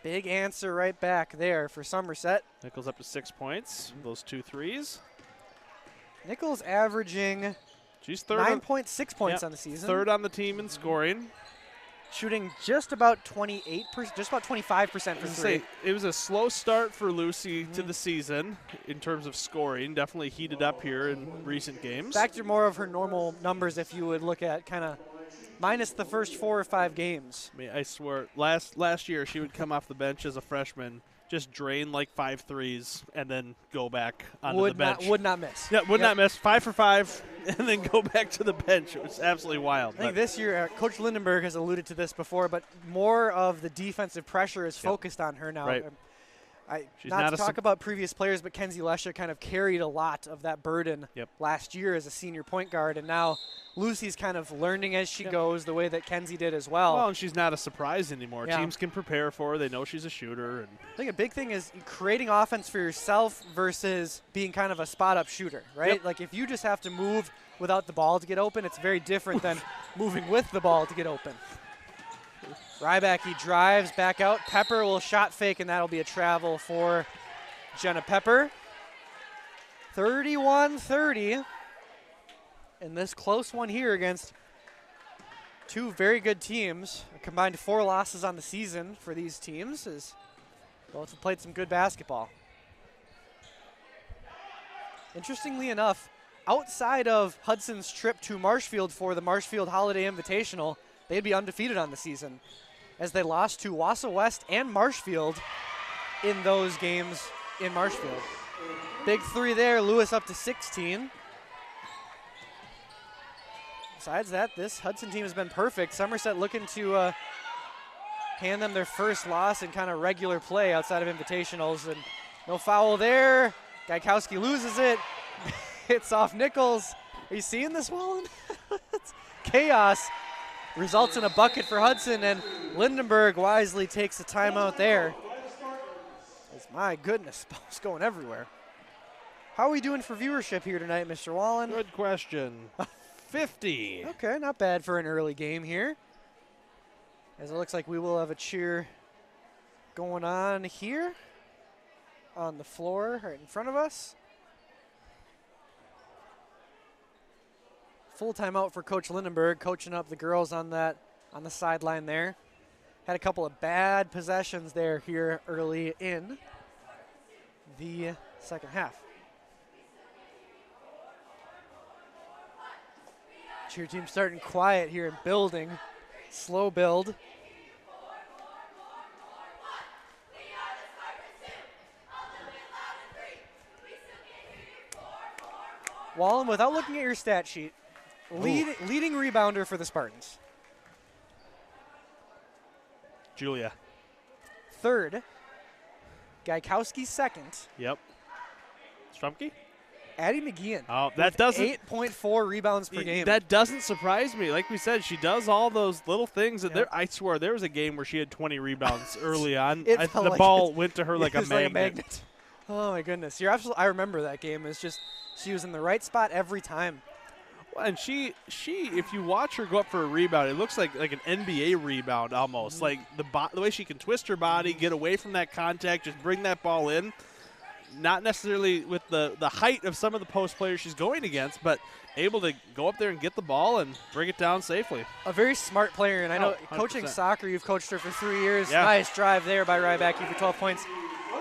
Big answer right back there for Somerset. Nichols up to 6 points. Those 2 threes. Nichols averaging she's third 9.6 points on the season. Third on the team in scoring. Shooting just about 28%, just about 25% for three. It was a slow start for Lucy to the season in terms of scoring. Definitely heated up here in recent games. Back to more of her normal numbers if you would look at kind of minus the first 4 or 5 games. I mean, I swear, last year she would come off the bench as a freshman, just drain like 5 threes, and then go back onto the bench. Would not miss. Yeah, would not miss. 5 for 5, and then go back to the bench. It was absolutely wild. I think this year, Coach Lindenberg has alluded to this before, but more of the defensive pressure is focused on her now. Right. Not to talk about previous players, but Kenzie Lesher kind of carried a lot of that burden last year as a senior point guard, and now Lucy's kind of learning as she goes the way that Kenzie did as well. Well, and she's not a surprise anymore. Yeah. Teams can prepare for her. They know she's a shooter. And I think a big thing is creating offense for yourself versus being kind of a spot-up shooter, right? Yep. Like if you just have to move without the ball to get open, it's very different than moving with the ball to get open. Rybacke drives back out. Pepper will shot fake, and that'll be a travel for Jenna Pepper. 31-30. And this close one here against 2 very good teams. A combined 4 losses on the season for these teams, as both have played some good basketball. Interestingly enough, outside of Hudson's trip to Marshfield for the Marshfield Holiday Invitational, they'd be undefeated on the season, as they lost to Wausau West and Marshfield in those games in Marshfield. Big 3 there, Lewis up to 16. Besides that, this Hudson team has been perfect. Somerset looking to hand them their first loss in kind of regular play outside of invitationals. And no foul there. Gaikowski loses it. Hits off Nichols. Are you seeing this, Wallen? Chaos results in a bucket for Hudson, and Lindenberg wisely takes a timeout there. My goodness, ball's going everywhere. How are we doing for viewership here tonight, Mr. Wallen? Good question. 50. Okay, not bad for an early game here. As it looks like we will have a cheer going on here on the floor right in front of us. Full timeout for Coach Lindenberg, coaching up the girls on the sideline there. Had a couple of bad possessions there here early in the second half. Cheer team starting quiet here and building. Slow build. Wallen, without looking at your stat sheet, leading rebounder for the Spartans. Julia. Third. Gaikowski second. Yep. Strumke? Addie McGeehan. Oh, that doesn't 8.4 rebounds per game. That doesn't surprise me. Like we said, she does all those little things. And I swear, there was a game where she had 20 rebounds early on. The ball went to her like a magnet. Oh my goodness, you're absolutely. I remember that game. It's just she was in the right spot every time. Well, and she, if you watch her go up for a rebound, it looks like an NBA rebound almost. Mm-hmm. Like the way she can twist her body, get away from that contact, just bring that ball in. Not necessarily with the height of some of the post players she's going against, but able to go up there and get the ball and bring it down safely. A very smart player, and I know 100%. Coaching soccer, you've coached her for 3 years. Yeah. Nice drive there by Rybacki for 12 points.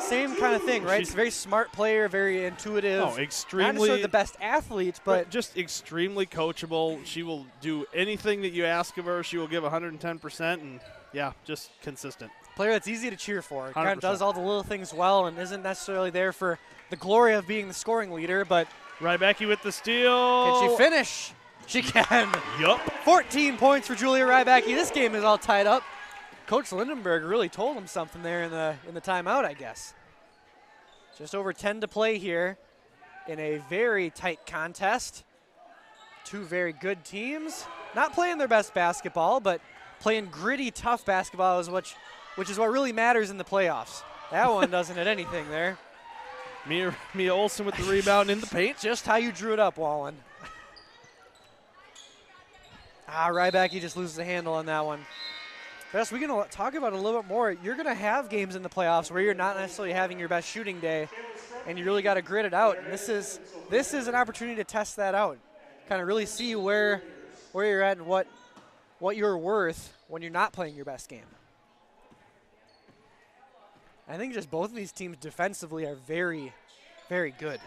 Same kind of thing, right? She's a very smart player, very intuitive. Oh, extremely. Not necessarily the best athlete, but just extremely coachable. She will do anything that you ask of her. She will give 110%, and yeah, just consistent. Player that's easy to cheer for. 100%. Kind of does all the little things well and isn't necessarily there for the glory of being the scoring leader, but Rybacki with the steal. can she finish? She can. Yup. 14 points for Julia Rybacki. This game is all tied up. Coach Lindenberg really told him something there in the timeout, I guess. Just over 10 to play here in a very tight contest. Two very good teams. Not playing their best basketball, but playing gritty, tough basketball, which is what really matters in the playoffs. That one doesn't hit anything there. Mia Olsen with the rebound in the paint. Just how you drew it up, Wallen. Rybacki just loses the handle on that one. Bess, we're going to talk about it a little bit more. You're going to have games in the playoffs where you're not necessarily having your best shooting day, and you really got to grit it out. And this is an opportunity to test that out, kind of really see where you're at and what you're worth when you're not playing your best game. I think just both of these teams defensively are very, very good.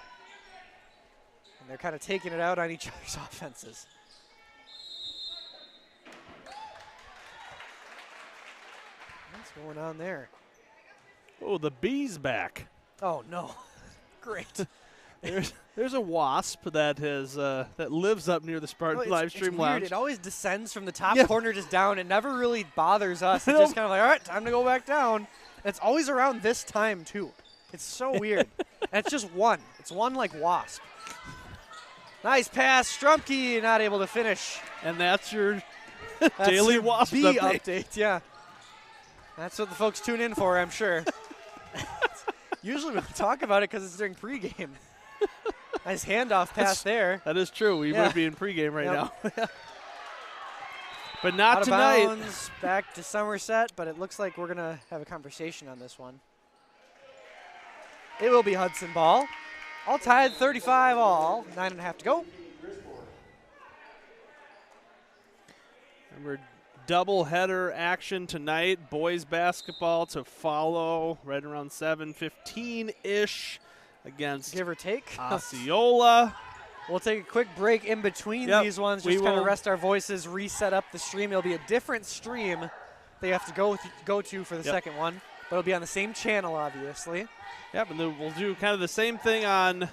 And they're kind of taking it out on each other's offenses. What's going on there? Oh, the bee's back. Oh, no. Great. There's a wasp that has that lives up near the Spartan live stream lounge. It always descends from the top corner just down. It never really bothers us. It's just kind of like, all right, time to go back down. It's always around this time, too. It's so weird. And it's just one. It's one like wasp. Update. Nice pass. Strumke not able to finish. And that's your daily wasp update. Yeah. That's what the folks tune in for, I'm sure. Usually we talk about it because it's during pregame. Nice handoff pass there. That is true. We would be in pregame right now. But not Out of tonight. Bounds, back to Somerset, but it looks like we're going to have a conversation on this one. It will be Hudson ball. All tied, 35 all. 9.5 to go. And we're double-header action tonight. Boys basketball to follow right around 7:15-ish against give or take Osceola. We'll take a quick break in between these ones, just kind of rest our voices, reset up the stream. It'll be a different stream that you have to go to for the second one, but it'll be on the same channel, obviously. Yep, and then we'll do kind of the same thing on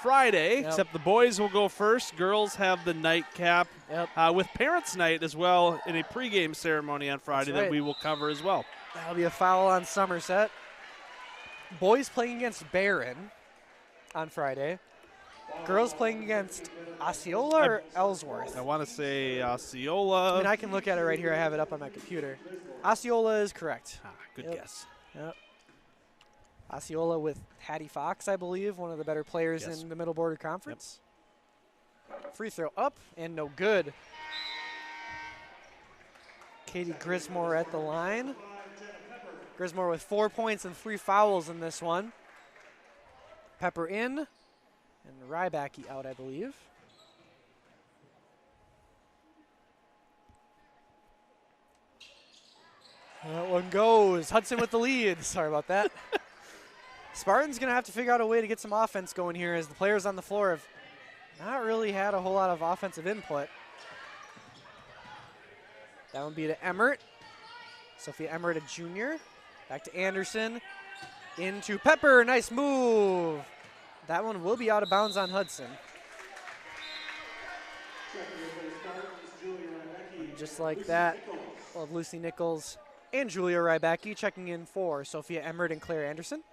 Friday, except the boys will go first. Girls have the nightcap with Parents' Night as well in a pregame ceremony on Friday that we will cover as well. That'll be a foul on Somerset. Boys playing against Barron. on Friday. Girls playing against Osceola or Ellsworth? I want to say Osceola. I mean, I can look at it right here. I have it up on my computer. Osceola is correct. Good Yep. guess. Yep. Osceola with Hattie Fox, I believe, one of the better players Yes. in the Middle Border Conference. Free throw up and no good. Katie Grismore at the line. Grismore with 4 points and 3 fouls in this one. Pepper in, and Rybacki out, I believe. That one goes. Hudson with the lead. Sorry about that. Spartan's going to have to figure out a way to get some offense going here as the players on the floor have not really had a whole lot of offensive input. That would be to Emmert. Sophia Emmert, a junior. Back to Anderson. Into Pepper. Nice move. That one will be out of bounds on Hudson. And just like that, we'll have Lucy Nichols and Julia Rybacki checking in for Sophia Emmert and Claire Anderson.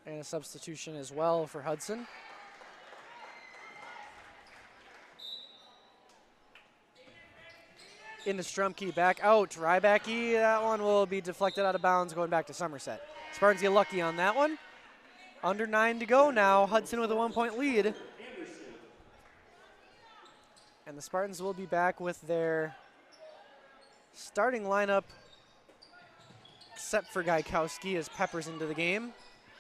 And a substitution as well for Hudson. Into Strumke, back out. Rybacki, that one will be deflected out of bounds going back to Somerset. Spartans get lucky on that one. Under 9 to go now. Hudson with a 1-point lead. And the Spartans will be back with their starting lineup, except for Gaikowski as Pepper's into the game.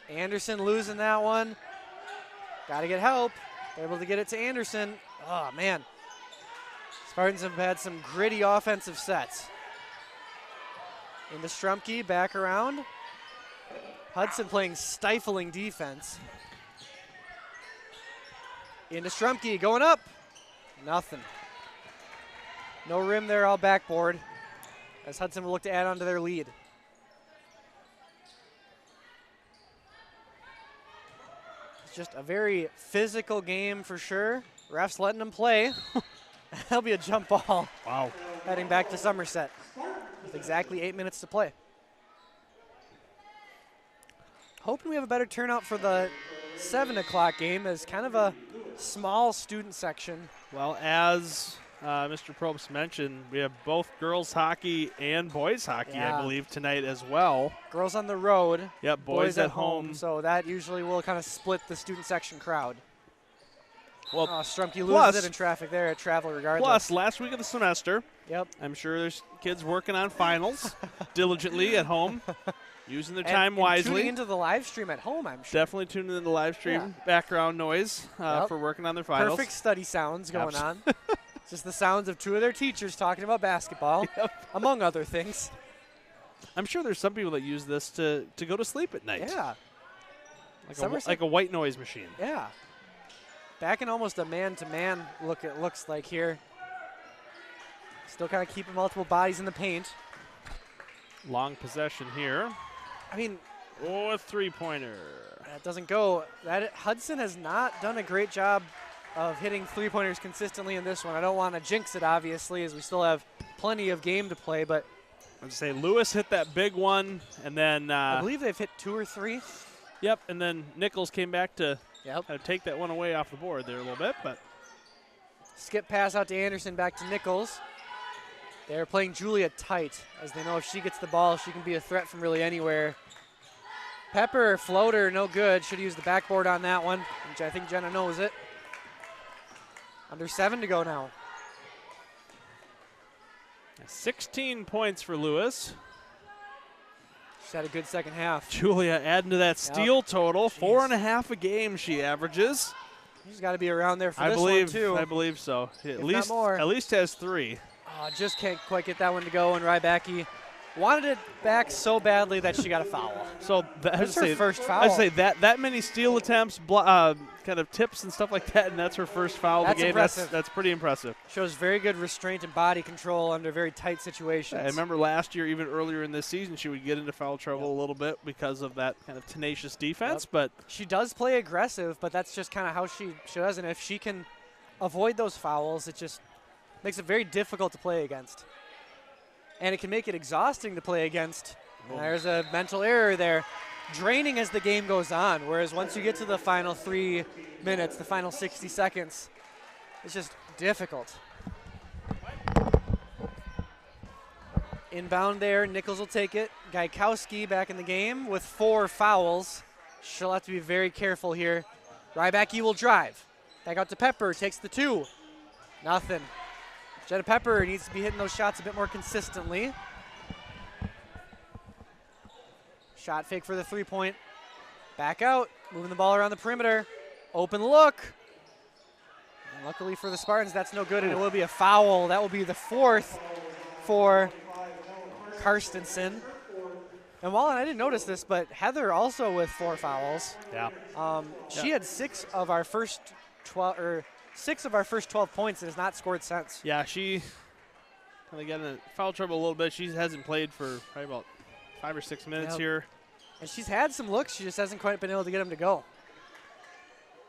Anderson losing that one. Got to get help. They're able to get it to Anderson. Oh, man. Spartans have had some gritty offensive sets. Into Strumke, back around. Hudson playing stifling defense. Into Strumke, going up. Nothing. No rim there, all backboard, as Hudson will look to add on to their lead. It's just a very physical game for sure. Refs letting them play. That'll be a jump ball. Wow. Heading back to Somerset with exactly 8 minutes to play. Hoping we have a better turnout for the 7 o'clock game as kind of a small student section. Well, as Mr. Probst mentioned, we have both girls hockey and boys hockey, Yeah. I believe, tonight as well. Girls on the road, Yep, boys at home. So that usually will kind of split the student section crowd. Well, Strumke plus- loses it in traffic there at Travel regardless. Plus, last week of the semester, Yep. I'm sure there's kids working on finals diligently at home, using their time and wisely. tuning into the live stream at home, I'm sure. Definitely tuning in the live stream Yeah. background noise Yep. for working on their finals. Perfect study sounds going on. It's just the sounds of 2 of their teachers talking about basketball, among other things. I'm sure there's some people that use this to go to sleep at night. Yeah, Like a white noise machine. yeah. Back in almost a man-to-man look, it looks like here. Still kind of keeping multiple bodies in the paint. Long possession here. I mean, Oh, a three-pointer. that doesn't go. Hudson has not done a great job of hitting three-pointers consistently in this one. I don't want to jinx it, obviously, as we still have plenty of game to play, but I'd say Lewis hit that big one, and then I believe they've hit 2 or 3. yep, and then Nichols came back to Yep. kind of take that one away off the board there a little bit, but Skip pass out to Anderson, back to Nichols. They're playing Julia tight, as they know if she gets the ball, she can be a threat from really anywhere. Pepper, floater, no good. Should have used the backboard on that one, which I think Jenna knows it. Under 7 to go now. 16 points for Lewis. She's had a good second half. Julia adding to that steal total. 4.5 a game she averages. She's got to be around there for I this believe, one, too. I believe so. If not more. At least has 3. Oh, just can't quite get that one to go, and Rybacki wanted it back so badly that she got a foul. So That's her first foul. I'd say that many steal attempts, kind of tips and stuff like that, and that's her first foul of That's the game. impressive. That's pretty impressive. Shows very good restraint and body control under very tight situations. I remember last year, even earlier in this season, she would get into foul trouble a little bit because of that kind of tenacious defense. But She does play aggressive, but that's just kind of how she does. And if she can avoid those fouls, it just Makes it very difficult to play against. And it can make it exhausting to play against. And there's a mental error there. Draining as the game goes on, whereas once you get to the final 3 minutes, the final 60 seconds, it's just difficult. Inbound there, Nichols will take it. Gaikowski back in the game with 4 fouls. She'll have to be very careful here. Rybacki will drive. Back out to Pepper, takes the 2. Nothing. Jenna Pepper needs to be hitting those shots a bit more consistently. Shot fake for the 3-point. Back out, moving the ball around the perimeter. Open look. And luckily for the Spartans, that's no good, and it will be a foul. That will be the 4th for Karstensen. And Wallen, I didn't notice this, but Heather also with 4 fouls. Yeah. She had 6 of our first 12 points and has not scored since. Yeah, she kind of got in foul trouble a little bit. She hasn't played for probably about 5 or 6 minutes here. And she's had some looks. She just hasn't quite been able to get them to go.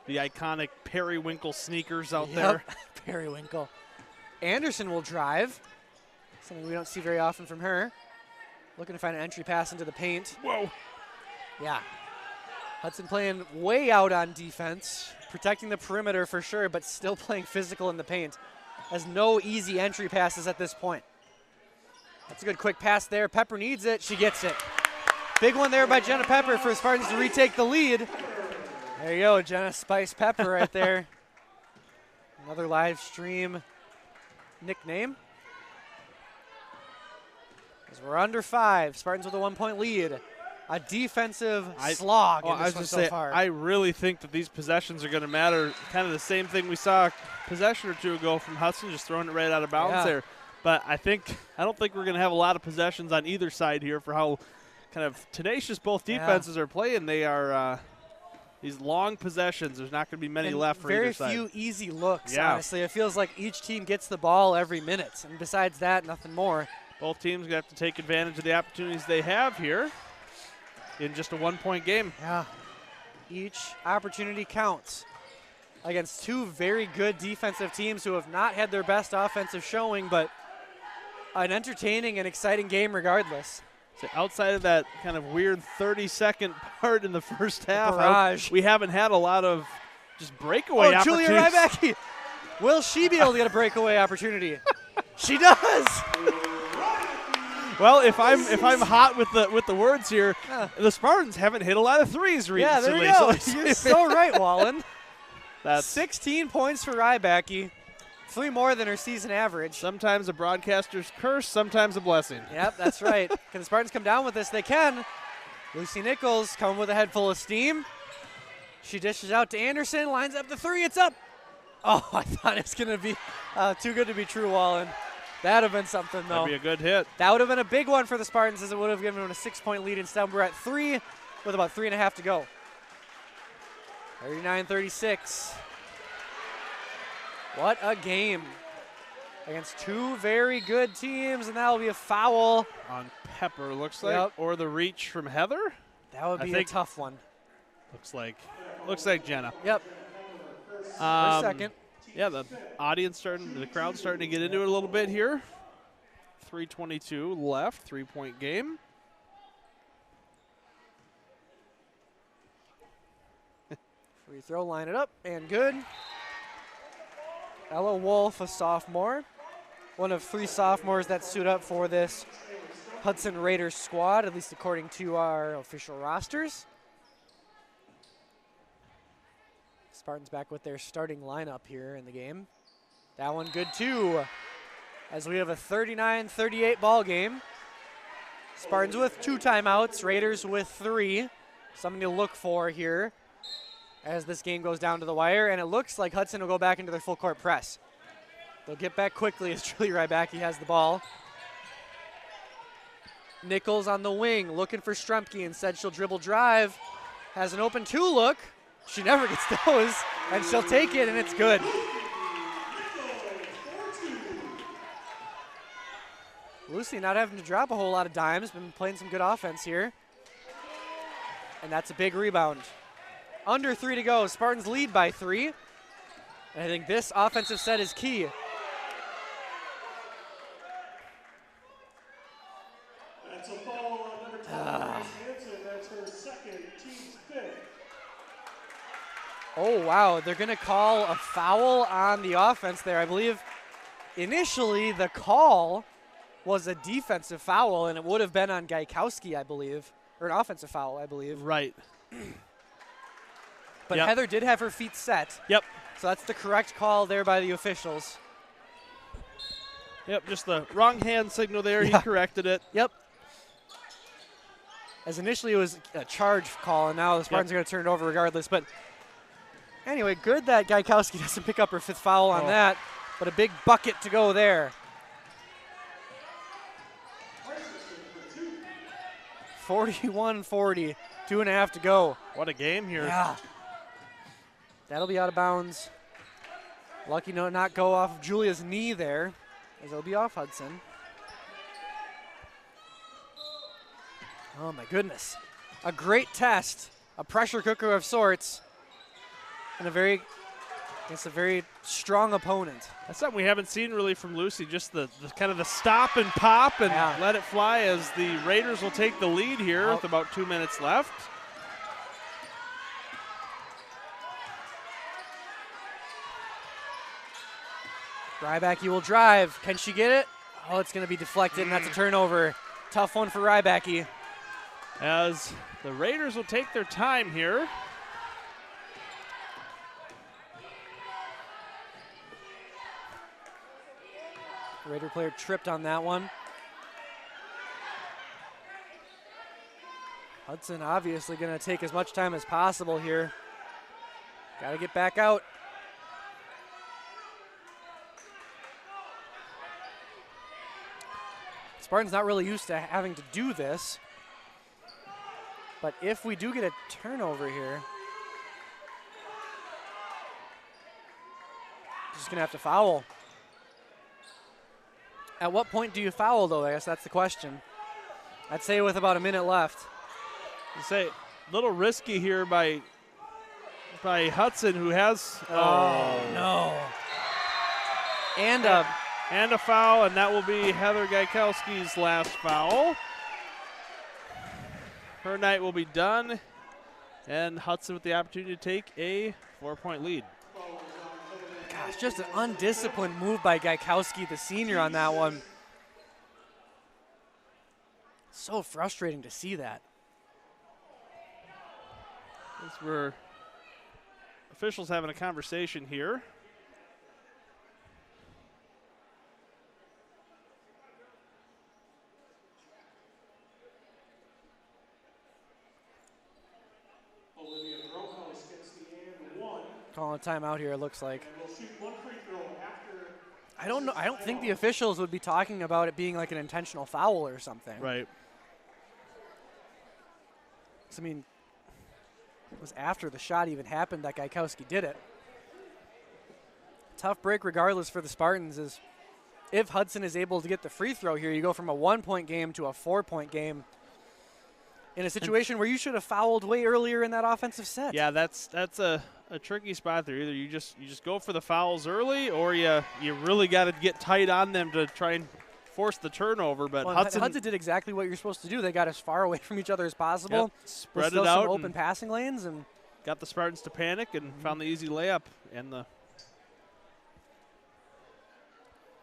The iconic periwinkle sneakers out there. Periwinkle. Anderson will drive. Something we don't see very often from her. Looking to find an entry pass into the paint. Whoa. Yeah. Hudson playing way out on defense, protecting the perimeter for sure, but still playing physical in the paint. Has no easy entry passes at this point. That's a good quick pass there. Pepper needs it. She gets it. Big one there by Jenna Pepper for the Spartans to retake the lead. There you go, Jenna Spice Pepper right there. Another live stream nickname. As we're under 5, Spartans with a 1-point lead. A defensive slog in this one so far. I really think that these possessions are going to matter. Kind of the same thing we saw a possession or 2 ago from Hudson, just throwing it right out of bounds there. But I don't think we're going to have a lot of possessions on either side here for how kind of tenacious both defenses are playing. They are these long possessions. There's not going to be many left for either side. Very few easy looks, honestly. It feels like each team gets the ball every minute. And besides that, nothing more. Both teams going to have to take advantage of the opportunities they have here in just a 1-point game. Yeah. Each opportunity counts against 2 very good defensive teams who have not had their best offensive showing, but an entertaining and exciting game regardless. So outside of that kind of weird 30-second part in the first half, barrage. We haven't had a lot of just breakaway opportunities. Julia Rybacki. Will she be able to get a breakaway opportunity? She does. Well, if I'm hot with the words here, the Spartans haven't hit a lot of threes recently. Yeah, there you go. So You're so right, Wallen. That's 16 points for Rybacki. 3 more than her season average. Sometimes a broadcaster's curse, sometimes a blessing. Yep, that's right. Can the Spartans come down with this? They can. Lucy Nichols coming with a head full of steam. She dishes out to Anderson, lines up the 3, it's up. Oh, I thought it was going to be too good to be true, Wallen. That would have been something, though. That'd be a good hit. That would have been a big one for the Spartans, as it would have given them a 6-point lead. Instead, we're at 3 with about 3.5 to go. 39-36. What a game against 2 very good teams, and that will be a foul on Pepper, looks like, or the reach from Heather. That would be a tough one. Looks like Jenna. Yep. For a second. Yeah, the crowd starting to get into it a little bit here. 3:22 left, 3-point game. Free throw, line it up, and good. Ella Wolf, a sophomore. One of 3 sophomores that suit up for this Hudson Raiders squad, at least according to our official rosters. Spartans back with their starting lineup here in the game. That one good too, as we have a 39-38 ball game. Spartans with 2 timeouts, Raiders with 3. Something to look for here as this game goes down to the wire, and it looks like Hudson will go back into their full court press. They'll get back quickly as Julie Rybacki has the ball. Nichols on the wing, looking for Strumke. Instead, she'll dribble drive. Has an open 2 look. She never gets those, and she'll take it, and it's good. Lucy not having to drop a whole lot of dimes, been playing some good offense here. And that's a big rebound. Under 3 to go. Spartans lead by 3. And I think this offensive set is key. Oh, wow. They're going to call a foul on the offense there. I believe initially the call was a defensive foul, and it would have been on Gaikowski, I believe, or an offensive foul, I believe. Right. But Yep. Heather did have her feet set. Yep. So that's the correct call there by the officials. Yep, just the wrong hand signal there. Yeah. He corrected it. Yep. As initially it was a charge call, and now the Spartans are going to turn it over regardless. But anyway, good that Gaikowski doesn't pick up her 5th foul on that, but a big bucket to go there. 41-40, 2.5 to go. What a game here. Yeah. That'll be out of bounds. Lucky to not go off of Julia's knee there, as it'll be off Hudson. Oh my goodness. A great test, a pressure cooker of sorts, and against a very strong opponent. That's something we haven't seen really from Lucy, just the kind of the stop and pop and let it fly as the Raiders will take the lead here with about 2 minutes left. Rybacki will drive. Can she get it? Oh, it's going to be deflected, and that's a turnover. Tough one for Rybacki. As the Raiders will take their time here. Raider player tripped on that one. Hudson obviously going to take as much time as possible here. Got to get back out. Spartan's not really used to having to do this. But if we do get a turnover here, just going to have to foul. At what point do you foul, though? I guess that's the question. I'd say with about a minute left. You say a little risky here by Hudson, who has no. And a foul, and that will be Heather Gaikowski's last foul. Her night will be done, and Hudson with the opportunity to take a 4-point lead. Gosh, just an undisciplined move by Gaikowski, the senior, on that one. So frustrating to see that. As we're officials having a conversation here. Calling a timeout here, it looks like. I don't know. I don't think the officials would be talking about it being like an intentional foul or something. Right. I mean, it was after the shot even happened that Gaikowski did it. Tough break regardless for the Spartans is if Hudson is able to get the free throw here, you go from a 1-point game to a 4-point game in a situation where you should have fouled way earlier in that offensive set. Yeah, that's a tricky spot there. Either you just go for the fouls early, or you really got to get tight on them to try and force the turnover. But Hudson did exactly what you're supposed to do. They got as far away from each other as possible. Yep, spread still it out, some open passing lanes, and got the Spartans to panic and found the easy layup and the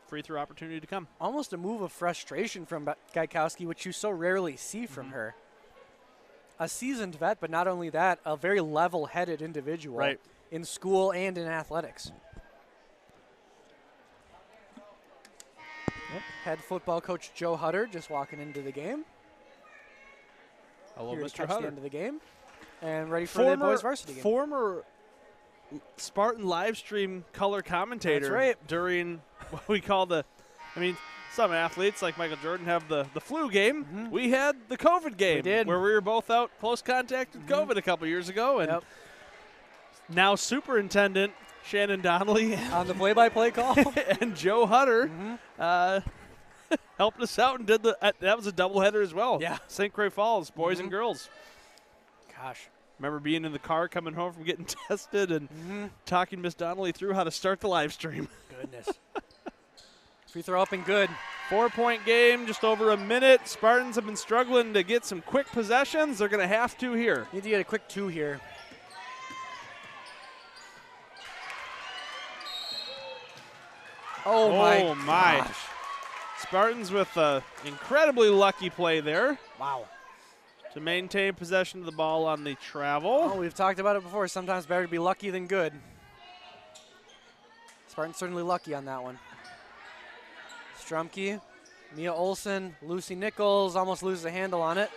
free throw opportunity to come. Almost a move of frustration from Gaikowski, which you so rarely see from her. A seasoned vet, but not only that, a very level-headed individual in school and in athletics. Head football coach Joe Hutter just walking into the game. Hello, Here to Mr. catch Hutter. the end of the game. And ready for the boys varsity game. Former Spartan live stream color commentator. That's right. During what we call some athletes like Michael Jordan have the flu game. We had the COVID game. We did. Where we were both out close contact with COVID a couple years ago. And now superintendent Shannon Donnelly on the play-by-play call. And Joe Hutter helped us out and did that was a doubleheader as well. Yeah. St. Croix Falls, boys and girls. Gosh. Remember being in the car coming home from getting tested and talking Miss Donnelly through how to start the live stream. Goodness. Free throw up and good. 4-point game, just over a minute. Spartans have been struggling to get some quick possessions. They're going to have to here. Need to get a quick 2 here. Oh my gosh. Spartans with an incredibly lucky play there Wow. to maintain possession of the ball on the travel. Oh, we've talked about it before. Sometimes better to be lucky than good. Spartans certainly lucky on that one. Strumke, Mia Olsen, Lucy Nichols almost loses the handle on it.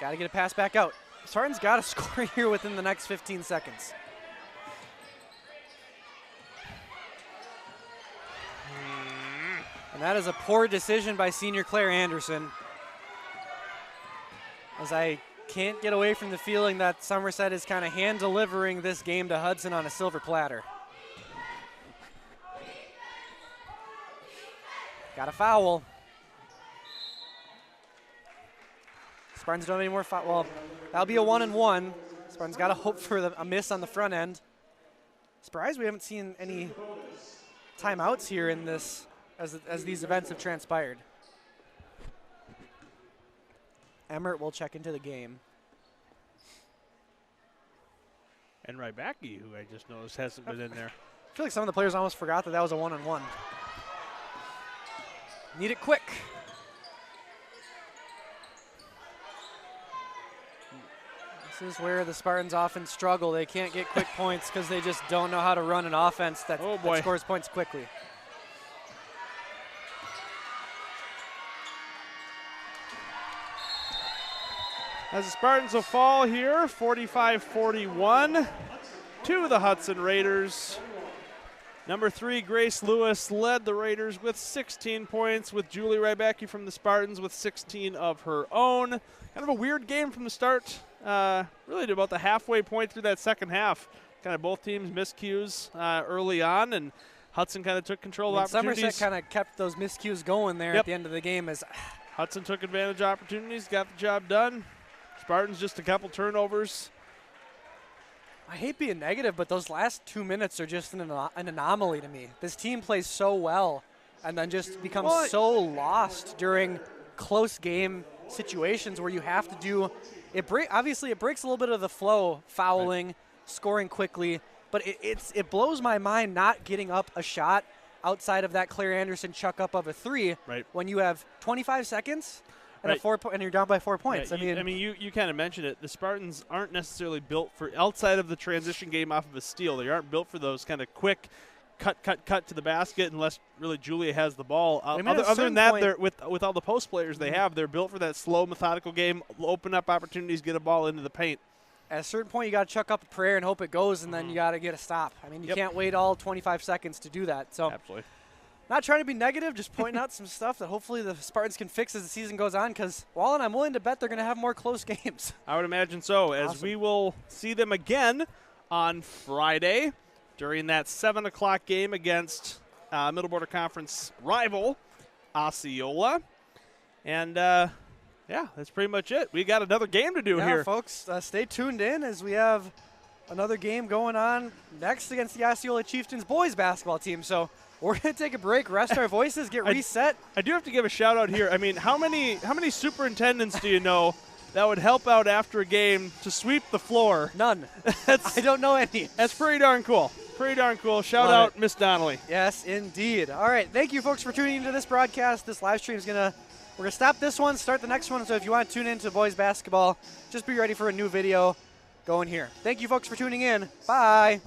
Got to get a pass back out. Spartans got to score here within the next 15 seconds. And that is a poor decision by senior Claire Anderson, as I can't get away from the feeling that Somerset is kind of hand-delivering this game to Hudson on a silver platter. Got a foul. Spartans don't have any more foul. Well, that'll be a 1-and-1. Spartans got to hope for a miss on the front end. Surprised we haven't seen any timeouts here in this as these events have transpired. Emmert will check into the game. And Rybacki, who I just noticed hasn't been in there. I feel like some of the players almost forgot that was a 1-on-1. Need it quick. This is where the Spartans often struggle. They can't get quick points because they just don't know how to run an offense that scores points quickly. As the Spartans will fall here, 45-41 to the Hudson Raiders. Number 3, Grace Lewis, led the Raiders with 16 points, with Julie Rybacki from the Spartans with 16 of her own. Kind of a weird game from the start, really to about the halfway point through that second half. Kind of both teams miscues early on, and Hudson kind of took control of opportunities. Somerset kind of kept those miscues going there at the end of the game. As Hudson took advantage of opportunities, got the job done. Spartans just a couple turnovers. I hate being negative, but those last 2 minutes are just an anomaly to me. This team plays so well and then just becomes so lost during close game situations where you have to do it. Obviously, it breaks a little bit of the flow, fouling, scoring quickly, but it blows my mind not getting up a shot outside of that Claire Anderson chuck up of a 3 when you have 25 seconds. And, and you're down by 4 points. Right. I mean, you kind of mentioned it. The Spartans aren't necessarily built for outside of the transition game off of a steal. They aren't built for those kind of quick cut to the basket unless really Julia has the ball. Other than that, they're with all the post players they have, they're built for that slow, methodical game, open up opportunities, get a ball into the paint. At a certain point, you got to chuck up a prayer and hope it goes, and then you got to get a stop. I mean, you can't wait all 25 seconds to do that. So. Absolutely. Not trying to be negative, just pointing out some stuff that hopefully the Spartans can fix as the season goes on, because Wallen, I'm willing to bet they're going to have more close games. I would imagine so, as we will see them again on Friday during that 7 o'clock game against Middle Border Conference rival Osceola. And, that's pretty much it. We got another game to do here. Folks, stay tuned in as we have another game going on next against the Osceola Chieftains boys basketball team. So we're going to take a break, rest our voices, get reset. I do have to give a shout out here. I mean, how many superintendents do you know that would help out after a game to sweep the floor? None. I don't know any. That's pretty darn cool. Pretty darn cool. Shout out Miss Donnelly. Yes, indeed. All right, thank you, folks, for tuning into this broadcast. This live stream is we're gonna stop this one, start the next one. So if you want to tune into boys basketball, just be ready for a new video going here. Thank you, folks, for tuning in. Bye.